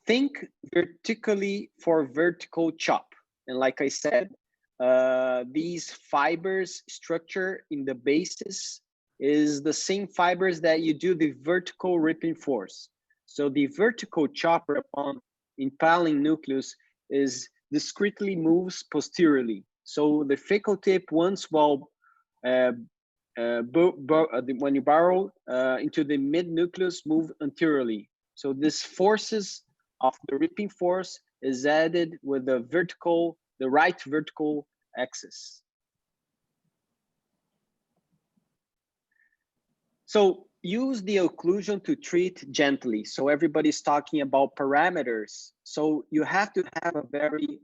think vertically for vertical chop. And like I said, these fibers structure in the basis is the same fibers that you do the vertical ripping force. So the vertical chopper upon impaling nucleus is discretely moves posteriorly. So the Phaco tip once while when you barrel into the mid nucleus move anteriorly. So this forces of the ripping force is added with the right vertical axis. So use the occlusion to treat gently. So everybody's talking about parameters. So you have to have a very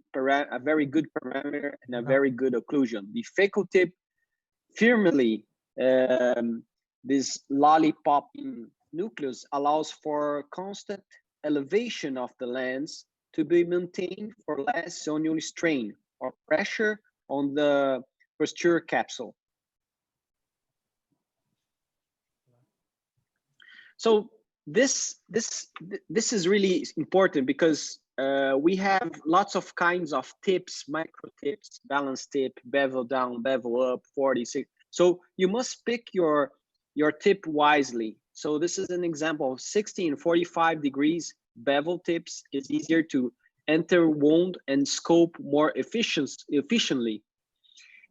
good parameter and a very good occlusion. The Phaco tip firmly this lollipop nucleus allows for constant elevation of the lens to be maintained for less zonal strain or pressure on the posterior capsule. So this is really important because we have lots of kinds of tips, micro tips, balance tip, bevel down, bevel up, 46. So you must pick your tip wisely. So this is an example of 60 and 45 degrees bevel tips is easier to enter wound and scope more efficiently.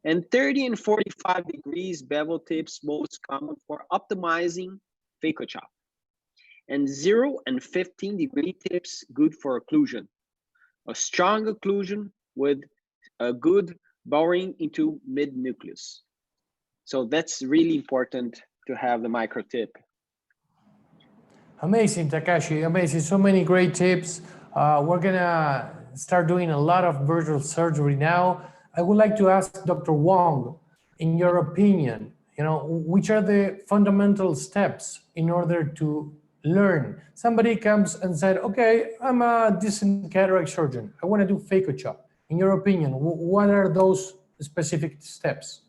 And 30 and 45 degrees bevel tips most common for optimizing phaco chop. And 0 and 15 degree tips good for occlusion. A strong occlusion with a good boring into mid nucleus. So that's really important to have the micro tip. Amazing, Takashi, amazing. So many great tips. We're gonna start doing a lot of virtual surgery now. I would like to ask Dr. Wong, in your opinion, which are the fundamental steps in order to learn? Somebody comes and said, okay, I'm a decent cataract surgeon. I want to do phaco chop. In your opinion, what are those specific steps?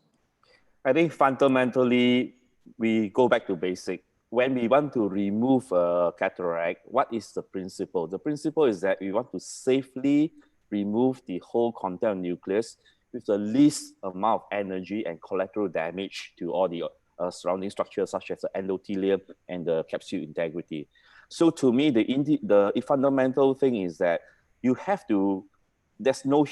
I think fundamentally, we go back to basic. When we want to remove a cataract, what is the principle? The principle is that we want to safely remove the whole content of nucleus with the least amount of energy and collateral damage to all the surrounding structures such as the endothelium and the capsule integrity. So to me, the fundamental thing is that you have to, there's no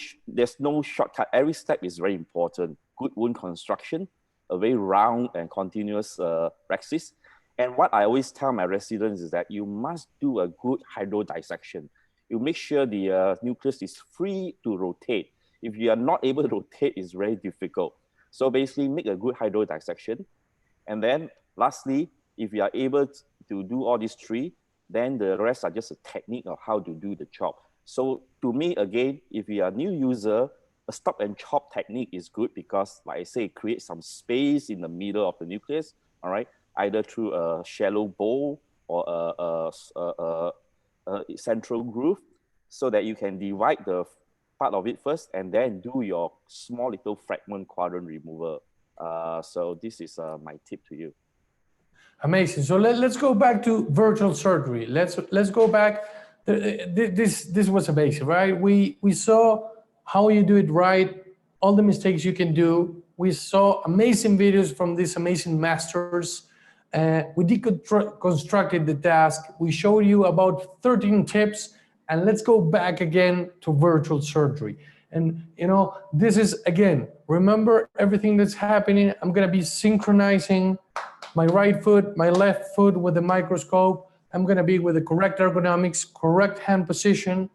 shortcut. Every step is very important. Good wound construction, a very round and continuous praxis. And what I always tell my residents is that you must do a good hydrodissection. You make sure the nucleus is free to rotate. If you are not able to rotate, it's very difficult. So basically make a good hydrodissection. And then lastly, if you are able to do all these three, then the rest are just a technique of how to do the chop. So to me, again, if you are a new user, a stop and chop technique is good because, like I say, it creates some space in the middle of the nucleus, all right? Either through a shallow bowl or a central groove so that you can divide the part of it first and then do your small little fragment quadrant removal. So this is my tip to you. Amazing. So let's go back to virtual surgery. Let's go back. This was amazing, right? We saw how you do it right, all the mistakes you can do. We saw amazing videos from these amazing masters. We deconstructed the task. We showed you about 13 tips, and let's go back again to virtual surgery. And this is, again, remember everything that's happening. I'm gonna be synchronizing my right foot, my left foot with the microscope. I'm gonna be with the correct ergonomics, correct hand position,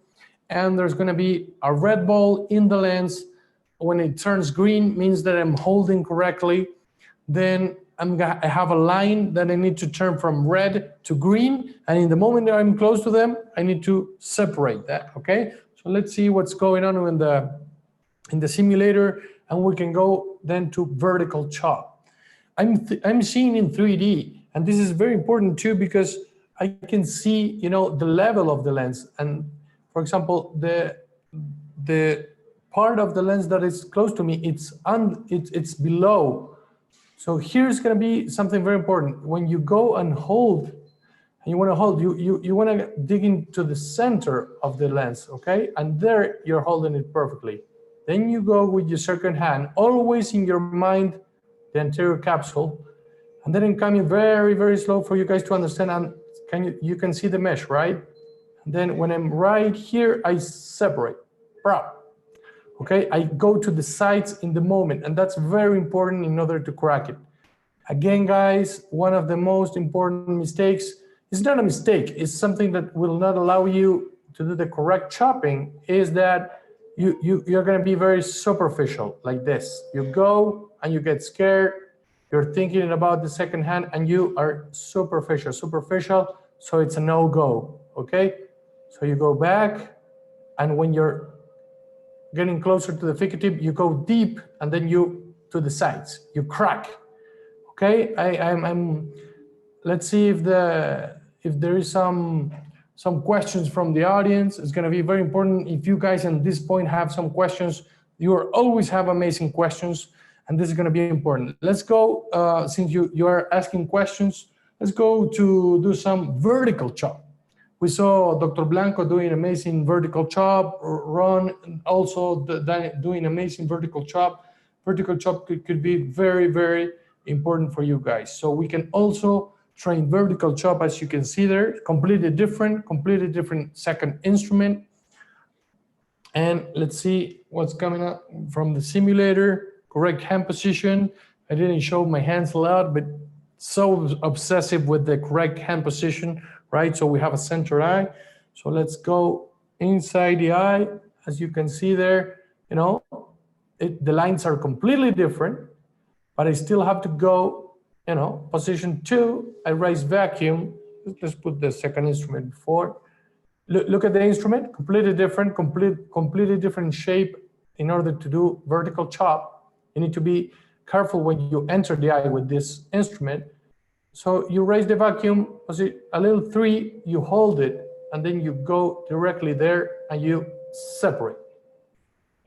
and there's gonna be a red ball in the lens. When it turns green, means that I'm holding correctly. Then I have a line that I need to turn from red to green, and in the moment that I'm close to them, I need to separate that, okay? So let's see what's going on in the simulator, and we can go then to vertical chop. I'm seeing in 3D, and this is very important too because I can see, the level of the lens. And for example, the part of the lens that is close to me, it's below. So here's going to be something very important. When you go and hold, and you want to hold, you want to dig into the center of the lens, okay? And there you're holding it perfectly. Then you go with your second hand, always in your mind, the anterior capsule, and then I'm coming very, very slow for you guys to understand. And you can see the mesh, right? And then when I'm right here, I separate. Okay, I go to the sides in the moment, and that's very important in order to crack it. Again, guys, one of the most important mistakes, it's not a mistake, it's something that will not allow you to do the correct chopping, is that you're gonna be very superficial like this. You go and you get scared, you're thinking about the second hand, and you are superficial, so it's a no-go, okay? So you go back, and when you're getting closer to the phaco tip, you go deep, and then you to the sides, you crack. Okay, I'm let's see if there is some questions from the audience. It's going to be very important. If you guys at this point have some questions, you always have amazing questions, and this is going to be important. Let's go, since you are asking questions, let's go to do some vertical chop. We saw Dr. Blanco doing amazing vertical chop, Ron also doing amazing vertical chop. Vertical chop could be very, very important for you guys. So we can also train vertical chop, as you can see there, completely different second instrument. And let's see what's coming up from the simulator. Correct hand position. I didn't show my hands a lot, but so obsessive with the correct hand position, right? So we have a center eye. So let's go inside the eye. As you can see there, you know, the lines are completely different, but I still have to go, you know, position 2, I raise vacuum. Let's put the second instrument before. Look at the instrument, completely different, completely different shape. In order to do vertical chop, you need to be careful when you enter the eye with this instrument. So you raise the vacuum, a little 3, you hold it, and then you go directly there and you separate.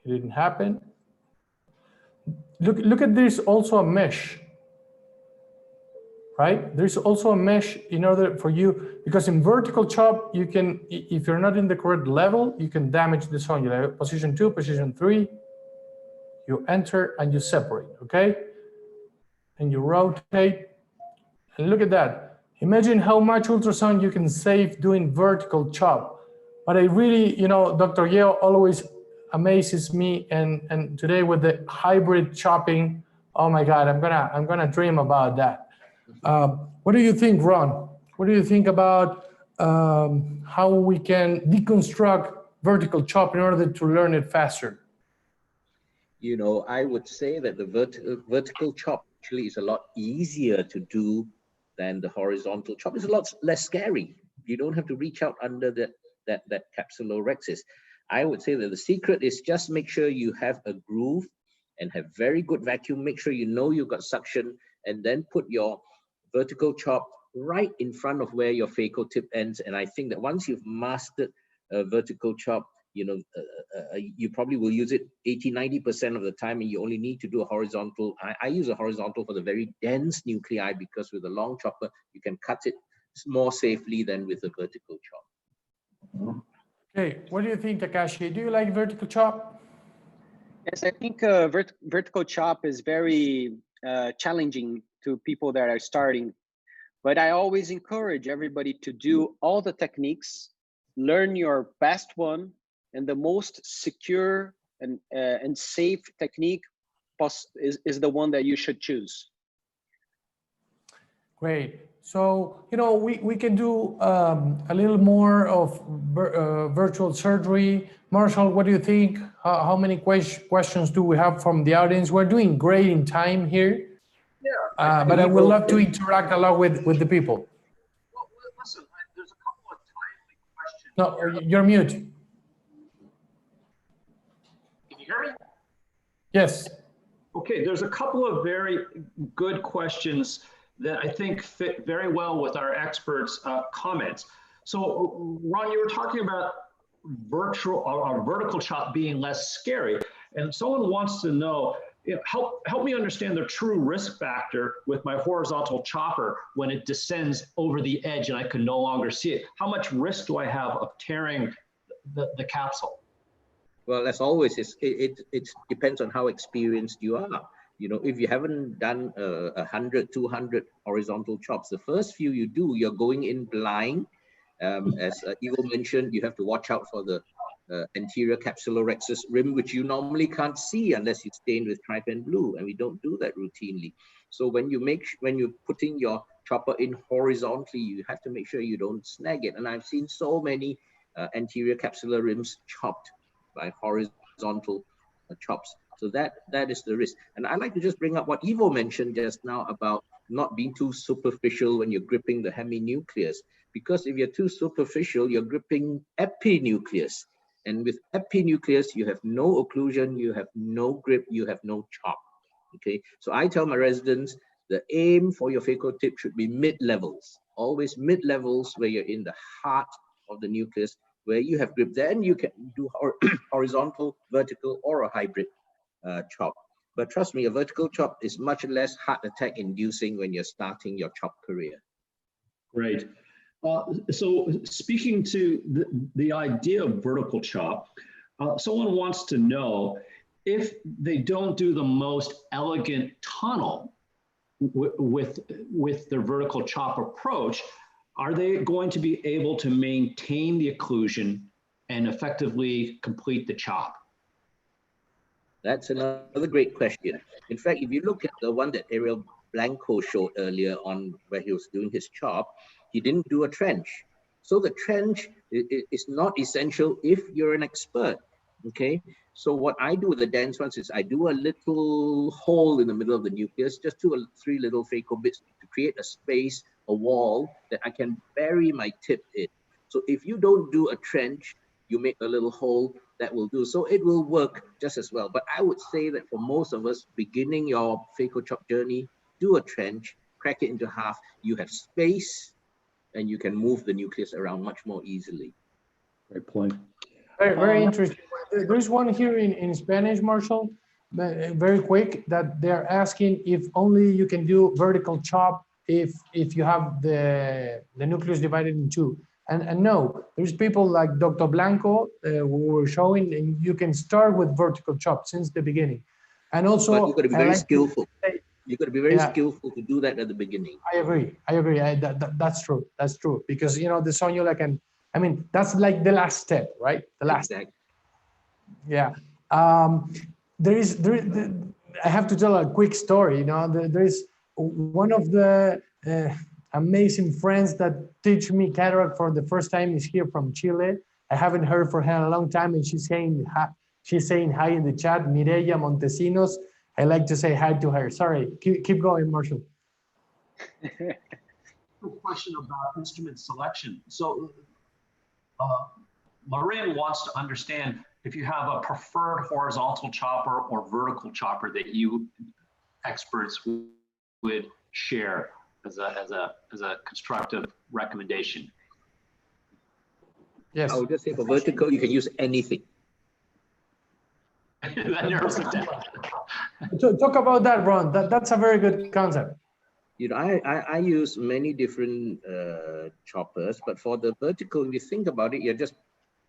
It didn't happen. Look at this, also a mesh, right? There's also a mesh in order for you, because in vertical chop, you can, if you're not in the correct level, you can damage the zone. You have position 2, position 3, you enter and you separate, okay? And you rotate, and look at that. Imagine how much ultrasound you can save doing vertical chop. But I really, you know, Dr. Yeo always amazes me, and today with the hybrid chopping, oh my God, I'm gonna dream about that. What do you think, Ron? What do you think about how we can deconstruct vertical chop in order to learn it faster? You know, I would say that the vertical chop actually is a lot easier to do than the horizontal chop. It's a lot less scary. You don't have to reach out under that capsulorhexis. I would say that the secret is just make sure you have a groove and have very good vacuum. Make sure you know you've got suction, and then put your vertical chop right in front of where your phaco tip ends. And I think that once you've mastered a vertical chop, you know, you probably will use it 80–90% of the time, and you only need to do a horizontal. I use a horizontal for the very dense nuclei, because with a long chopper, you can cut it more safely than with a vertical chop. Okay, what do you think, Takashi? Do you like vertical chop? Yes, I think vertical chop is very challenging to people that are starting, but I always encourage everybody to do all the techniques, learn your best one, and the most secure and safe technique is the one that you should choose. Great. So, you know, we can do a little more of virtual surgery. Marshall, what do you think? How many questions do we have from the audience? We're doing great in time here. Yeah. But I would love to interact a lot with the people. Well, listen, there's a couple of timely questions. No, you're mute. Can you hear me? Yes. Okay, there's a couple of very good questions that I think fit very well with our experts' comments. So, Ron, you were talking about vertical chop being less scary, and someone wants to know, help me understand the true risk factor with my horizontal chopper when it descends over the edge and I can no longer see it. How much risk do I have of tearing the capsule? Well, as always, it depends on how experienced you are. You know, if you haven't done 100, 200 horizontal chops, the first few you do, you're going in blind. As Ivo mentioned, you have to watch out for the anterior capsulorhexis rim, which you normally can't see unless it's stained with trypan blue, and we don't do that routinely. So when you're putting your chopper in horizontally, you have to make sure you don't snag it. And I've seen so many anterior capsular rims chopped by horizontal chops. So that is the risk. And I'd like to just bring up what Ivo mentioned just now about not being too superficial when you're gripping the heminucleus. Because if you're too superficial, you're gripping epinucleus. And with epinucleus, you have no occlusion, you have no grip, you have no chop. Okay, so I tell my residents, The aim for your phaco tip should be mid-levels, always mid-levels where you're in the heart of the nucleus, where you have grip. Then you can do horizontal, vertical, or a hybrid chop. But trust me, a vertical chop is much less heart attack inducing when you're starting your chop career. Great. So speaking to the idea of vertical chop, someone wants to know if they don't do the most elegant tunnel with their vertical chop approach, are they going to be able to maintain the occlusion and effectively complete the chop? That's another great question. In fact, if you look at the one that Ariel Blanco showed earlier on where he was doing his chop, he didn't do a trench. So the trench is not essential if you're an expert, okay? So what I do with the dense ones is I do a little hole in the middle of the nucleus, just 2 or 3 little phaco bits to create a space, a wall that I can bury my tip in. So if you don't do a trench, you make a little hole, that will do. So it will work just as well. But I would say that for most of us beginning your phaco chop journey, do a trench, crack it into half. You have space and you can move the nucleus around much more easily. Great point. Very interesting. There's one here in Spanish, Marshall, very quick, that they're asking if only you can do vertical chop if you have the nucleus divided in 2. And no, there's people like Dr. Blanco who were showing, and you can start with vertical chop since the beginning. And also, but you've got to be very skillful. You've got to be very skillful to do that at the beginning. I agree. That's true. That's true. Because, you know, the sonula can, I mean, that's like the last step, right? The last Exactly. Yeah. I have to tell a quick story. You know, there's one of the amazing friends that teach me cataract for the first time is here from Chile. I haven't heard from her in a long time, and she's saying hi in the chat. Mireya Montesinos. I like to say hi to her. Sorry, keep going, Marshall. Question about instrument selection. So, Marin wants to understand if you have a preferred horizontal chopper or vertical chopper that you experts would share as a constructive recommendation. Yes. I would just say for vertical, you can use anything. That narrows it down. Talk about that, Ron. That's a very good concept. You know, I use many different choppers, but for the vertical, if you think about it, you're just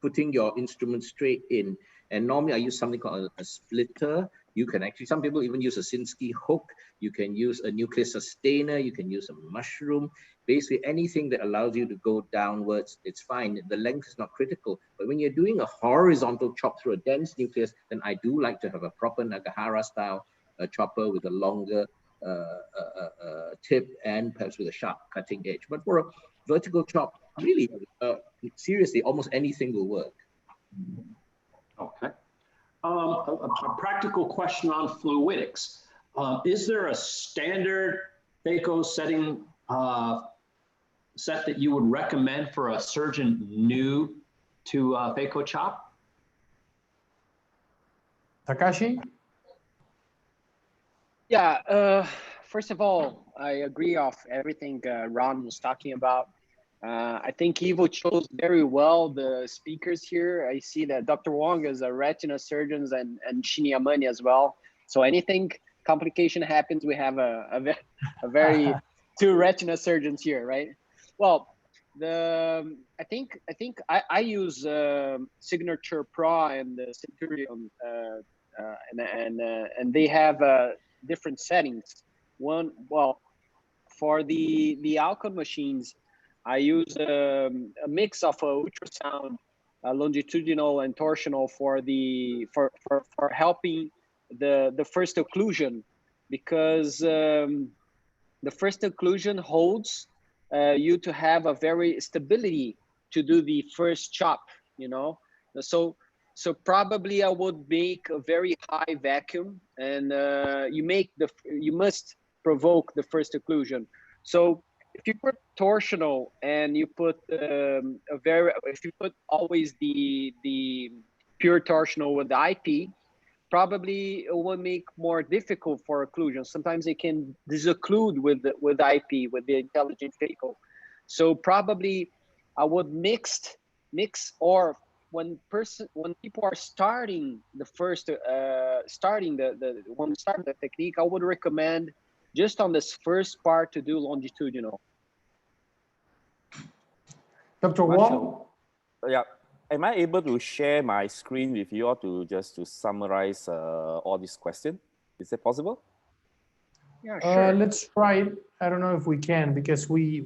putting your instrument straight in. And normally I use something called a splitter. You can actually, some people even use a Sinskey hook. You can use a nucleus sustainer. You can use a mushroom. Basically anything that allows you to go downwards, it's fine. The length is not critical. But when you're doing a horizontal chop through a dense nucleus, then I do like to have a proper Nagahara style chopper with a longer tip and perhaps with a sharp cutting edge. But for a vertical chop, really, seriously, almost anything will work. Okay. A practical question on fluidics. Is there a standard Phaco setting set that you would recommend for a surgeon new to Phaco chop? Takashi? Yeah, first of all, I agree off everything Ron was talking about. I think Ivo chose very well the speakers here. I see that Dr. Wong is a retina surgeon and Shinyamani as well. So anything complication happens, we have a very two retina surgeons here, right? Well, I think I use Signature Pro and the Centurion, and they have different settings. One, well, for the Alcon machines, I use a mix of ultrasound, longitudinal and torsional for helping the first occlusion, because the first occlusion holds you to have a very stability to do the first chop, you know. So probably I would make a very high vacuum, and you must provoke the first occlusion. So if you put torsional and you put if you put always the pure torsional with the IP, probably it will make more difficult for occlusion. Sometimes it can disocclude with IP, with the intelligent Phaco. So probably I would mix, or when people are starting the first when we start the technique, I would recommend just on this first part to do longitudinal. Dr. Wong? Yeah. Am I able to share my screen with you all to just to summarize all these questions? Is that possible? Yeah, sure. Let's try it. I don't know if we can because we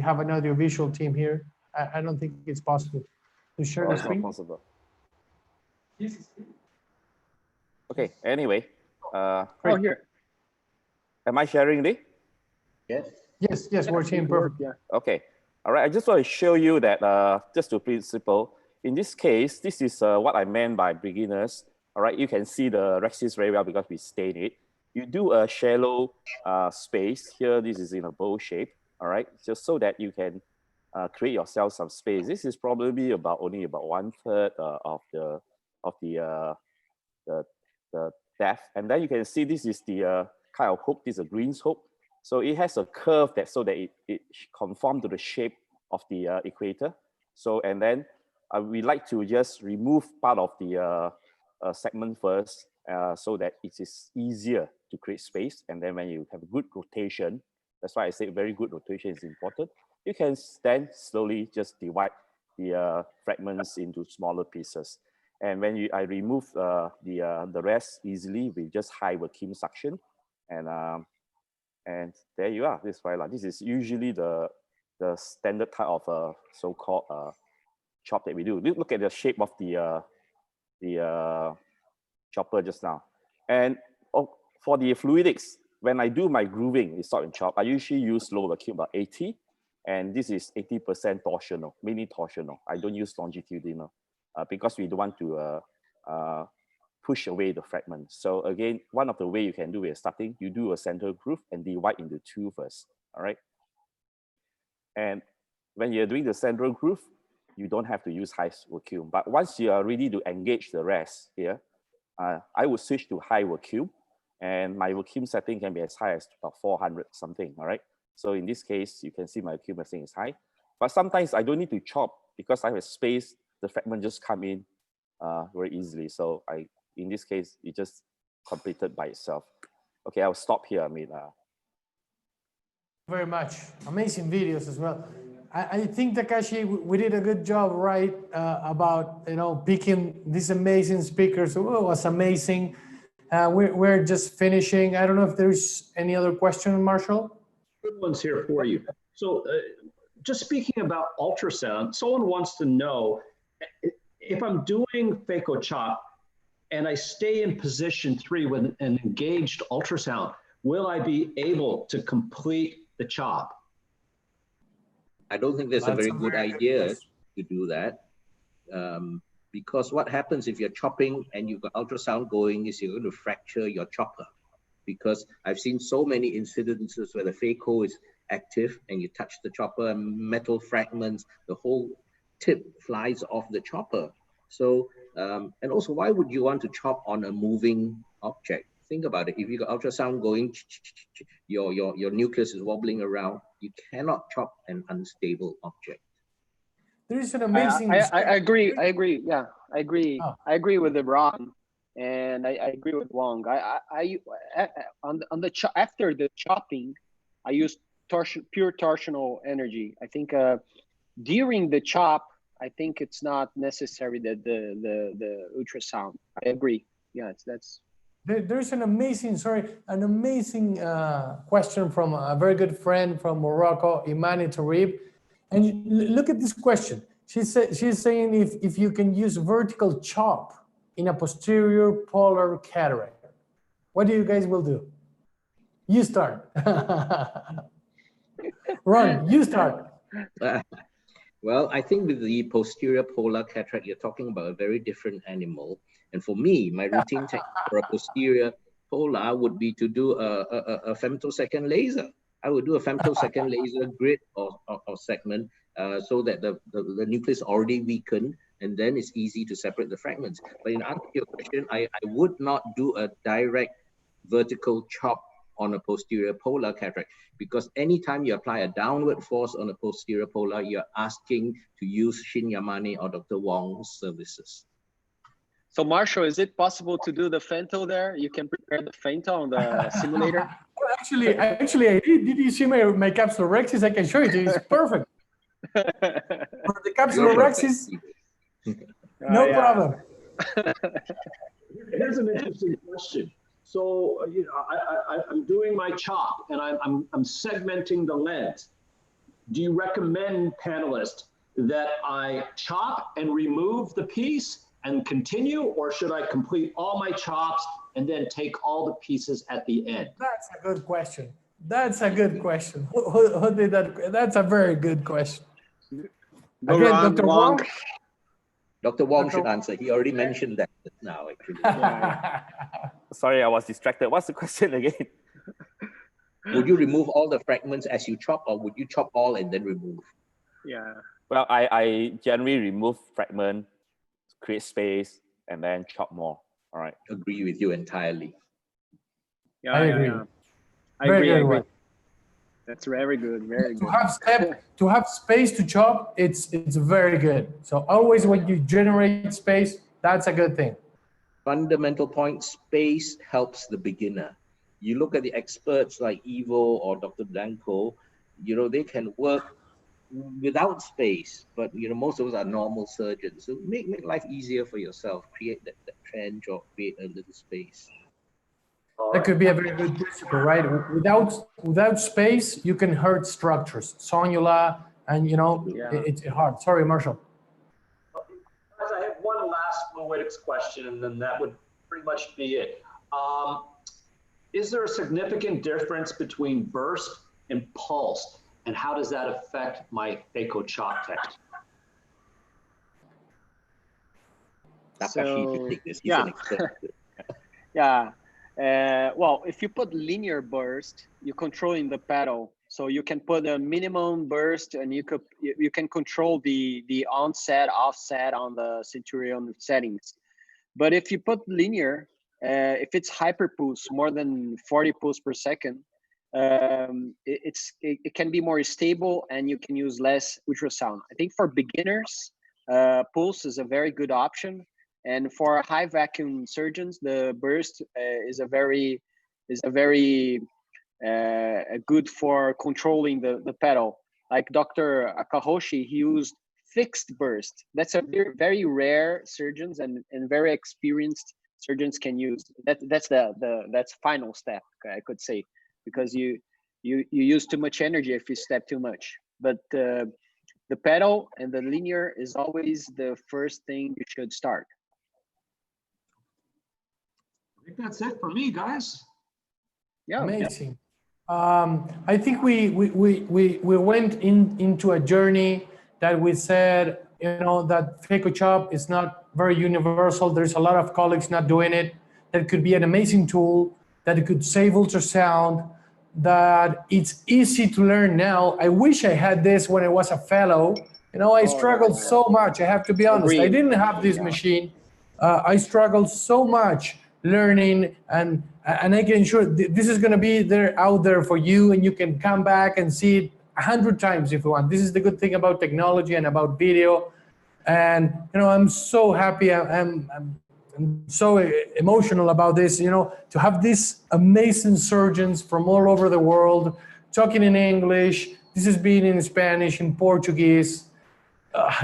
have an audiovisual team here. I don't think it's possible to share Oh, the it's not screen. possible. Okay. Anyway, Oh, here. am I sharing it? Yes. Yes, we're seeing perfect. Yeah. Okay. All right. I just want to show you that just to principle. In this case, this is what I meant by beginners. All right. You can see the rexis very well because we stain it. You do a shallow space here. This is in a bowl shape. All right. Just so that you can create yourself some space. This is probably only about 1/3 of the depth. And then you can see this is the kind of hook. This is a greens hook. So it has a curve so that it conforms to the shape of the equator. So, and then we like to just remove part of the segment first so that it is easier to create space. And then when you have a good rotation, that's why I say very good rotation is important. You can then slowly just divide the fragments into smaller pieces. And when I remove the rest easily with just high vacuum suction, and there you are. This is usually the standard type of so-called chop that we do. Look at the shape of the chopper just now. And for the fluidics, when I do my grooving, it's salt and chop, I usually use low vacuum about 80, and this is 80% torsional, mainly torsional. I don't use longitudinal because we don't want to push away the fragment. So again, one of the way you can do is starting, you do a center groove and divide into two first, all right? And when you're doing the central groove, you don't have to use high vacuum. But once you are ready to engage the rest here, I would switch to high vacuum, and my vacuum setting can be as high as about 400 something, all right? So in this case, you can see my vacuum setting is high. But sometimes I don't need to chop because I have space, the fragment just come in very easily. So in this case, it just completed by itself. Okay, I'll stop here. I mean, Very much. Amazing videos as well. I think, Takashi, we did a good job, right, about, picking these amazing speakers. Oh, it was amazing. We're just finishing. I don't know if there's any other question, Marshall? Good ones here for you. So just speaking about ultrasound, someone wants to know if I'm doing Phaco chop and I stay in position 3 with an engaged ultrasound, will I be able to complete the chop? I don't think that's a very good idea to do that. Because what happens if you're chopping and you've got ultrasound going is you're going to fracture your chopper. Because I've seen so many incidences where the Phaco is active and you touch the chopper and metal fragments, the whole tip flies off the chopper. So, and also, why would you want to chop on a moving object? Think about it. If you got ultrasound going, your nucleus is wobbling around, you cannot chop an unstable object. There is an amazing... I agree. Yeah, I agree. Oh. I agree with Ron, and I agree with Wong. After the chopping, I use pure torsional energy. I think during the chop, I think it's not necessary that the ultrasound. I agree. Yeah, that's. There's an amazing, question from a very good friend from Morocco, Imani Tarib. And look at this question. She's saying if you can use vertical chop in a posterior polar cataract, what do you guys will do? You start. Ron, you start. Well, I think with the posterior polar cataract, you're talking about a very different animal. And for me, my routine technique for a posterior polar would be to do a femtosecond laser. I would do a femtosecond laser grid or segment so that the nucleus already weakened. and then it's easy to separate the fragments. But in answer to your question, I would not do a direct vertical chop on a posterior polar cataract, because anytime you apply a downward force on a posterior polar, you're asking to use Shin Yamane or Dr. Wong's services. So Marshall, is it possible to do the Phaco there? You can prepare the Phaco on the simulator. Well, actually, I did. Did you see my capsular rexis? I can show it to you. It's perfect. For the capsular rexis, no problem. Here's an interesting question. So, you know, I'm doing my chop and I'm segmenting the lens. Do you recommend, panelists, that I chop and remove the piece and continue, or should I complete all my chops and then take all the pieces at the end? That's a good question. That's a good question. Who did that? That's a very good question. Again, Dr. Wong. Dr. Wong should answer. He already mentioned that just now, actually. Sorry, I was distracted. What's the question again? Would you remove all the fragments as you chop, or would you chop all and then remove? Yeah. Well, I generally remove fragment, create space, and then chop more. All right. Agree with you entirely. Yeah, I agree. I Very agree. good. That's very good. Very good. To have space to chop, it's very good. So always when you generate space, that's a good thing. Fundamental point, space helps the beginner. You look at the experts like Ivo or Dr. Blanco, you know, they can work without space, but you know, most of us are normal surgeons. So make life easier for yourself. Create that trench or create a little space. That could be a very good principle, right? Without space, you can hurt structures, sonula, and you know, it's hard. Sorry, Marshall. I have one last fluidics question, and then that would pretty much be it. Is there a significant difference between burst and pulse, and how does that affect my Phaco chop test? So, yeah. Well, if you put linear burst, you're controlling the pedal. So you can put a minimum burst, and you can control the onset, offset on the Centurion settings. But if you put linear, if it's hyperpulse, more than 40 pulse per second, it can be more stable, and you can use less ultrasound. I think for beginners, pulse is a very good option. And for high vacuum surgeons, the burst is very good for controlling the pedal. Like Dr. Akahoshi, he used fixed burst. That's a very rare surgeons and very experienced surgeons can use. That's final step, I could say, because you use too much energy if you step too much. But the pedal and the linear is always the first thing you should start. I think that's it for me, guys. Yeah, amazing. I think we went into a journey that we said, you know, that Phaco chop is not very universal. There's a lot of colleagues not doing it. That could be an amazing tool, that it could save ultrasound, that it's easy to learn now. I wish I had this when I was a fellow. You know, I struggled so much. I have to be honest. I didn't have this machine. I struggled so much learning, and I can ensure this is going to be out there for you, and you can come back and see it 100 times if you want. This is the good thing about technology and about video. And you know, I'm so happy. I'm so emotional about this. You know, to have these amazing surgeons from all over the world talking in English. This is being in Spanish, in Portuguese.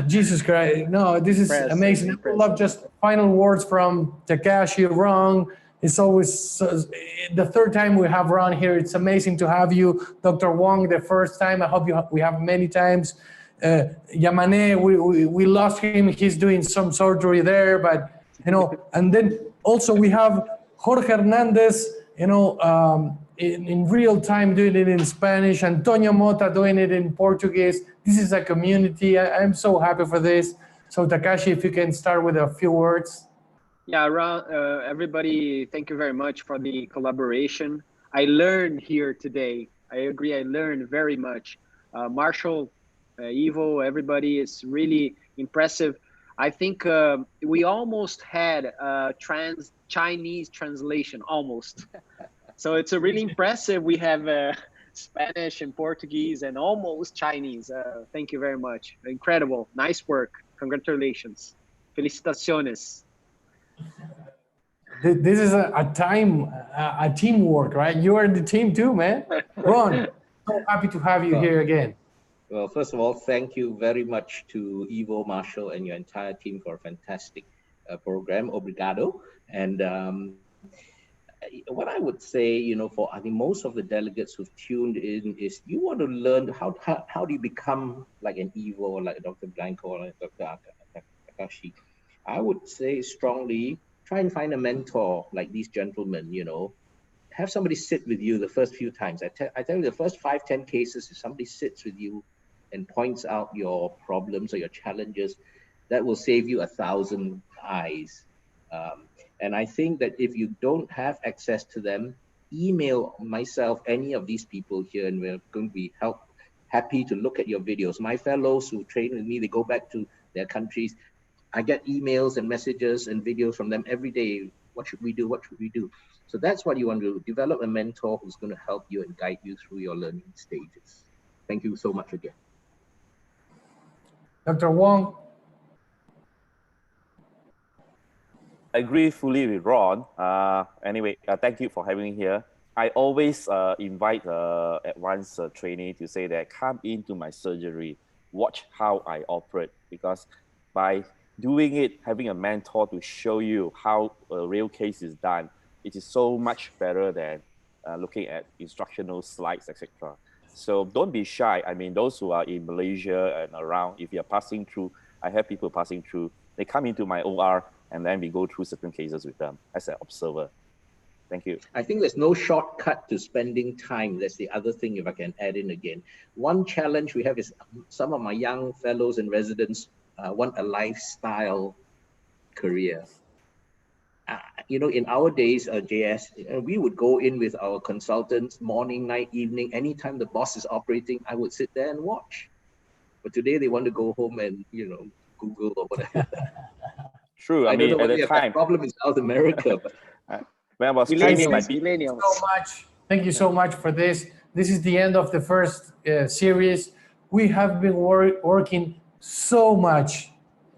Jesus Christ, no, this is amazing. I would love just final words from Takashi, Ron. It's always the third time we have Ron here. It's amazing to have you. Dr. Wong, the first time. I hope we have many times. Yamane, we lost him. He's doing some surgery there, but, you know, and then also we have Jorge Hernandez, you know, in real time doing it in Spanish, Antonio Mota doing it in Portuguese. This is a community. I'm so happy for this. So Takashi, if you can start with a few words. Yeah, everybody, thank you very much for the collaboration. I learned here today. I agree, I learned very much. Marshall, Ivo, everybody is really impressive. I think we almost had a Chinese translation, almost. So it's a really impressive. We have Spanish and Portuguese and almost Chinese. Thank you very much. Incredible. Nice work. Congratulations. Felicitaciones. This is a teamwork, right? You are in the team too, man. Ron, so happy to have you here again. Well, first of all, thank you very much to Ivo, Marshall, and your entire team for a fantastic program. Obrigado. And what I would say, you know, for I think most of the delegates who've tuned in is you want to learn how do you become like an Ivo or like Dr. Blanco or like Dr. Takashi. I would say strongly, try and find a mentor like these gentlemen, you know. Have somebody sit with you the first few times. I tell you, the first 5-10 cases, if somebody sits with you and points out your problems or your challenges, that will save you 1,000 eyes. And I think that if you don't have access to them, email myself, any of these people here, and we're going to be happy to look at your videos. My fellows who train with me, they go back to their countries. I get emails and messages and videos from them every day. What should we do? What should we do? So that's what you want to do. Develop a mentor who's going to help you and guide you through your learning stages. Thank you so much again. Dr. Wong. I agree fully with Ron. Anyway, thank you for having me here. I always invite advanced trainee to say that come into my surgery, watch how I operate, because by doing it, having a mentor to show you how a real case is done, it is so much better than looking at instructional slides, etc. So don't be shy. I mean, those who are in Malaysia and around, if you're passing through, I have people passing through, they come into my OR and then we go through certain cases with them as an observer. Thank you. I think there's no shortcut to spending time. That's the other thing, if I can add in again. One challenge we have is some of my young fellows and residents want a lifestyle career. You know, in our days, JS, we would go in with our consultants morning, night, evening. Anytime the boss is operating, I would sit there and watch. But today they want to go home and, you know, Google or whatever. True. I mean, don't know at the time, that problem in South America. But when I was training my people. Thank you so much for this. This is the end of the first series. We have been working so much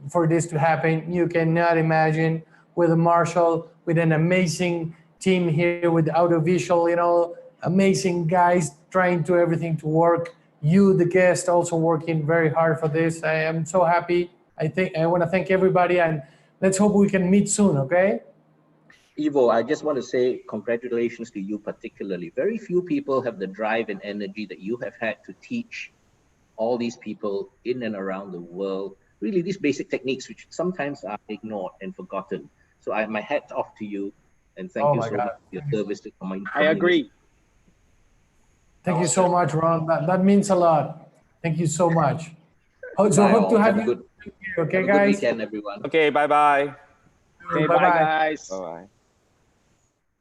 for this to happen. You cannot imagine, with Marshall, with an amazing team here with audiovisual, you know, amazing guys trying to everything to work. You, the guest, also working very hard for this. I am so happy. I want to thank everybody, and let's hope we can meet soon, okay? Ivo, I just want to say congratulations to you particularly. Very few people have the drive and energy that you have had to teach all these people in and around the world, really these basic techniques, which sometimes are ignored and forgotten. So my hat's off to you, and thank you so much for your service to community. I agree. Thank you so much, Ron. That means a lot. Thank you so much. So hope to have you. Okay, have a guys. good weekend, everyone. Okay, bye-bye. Okay, bye, guys. Bye-bye.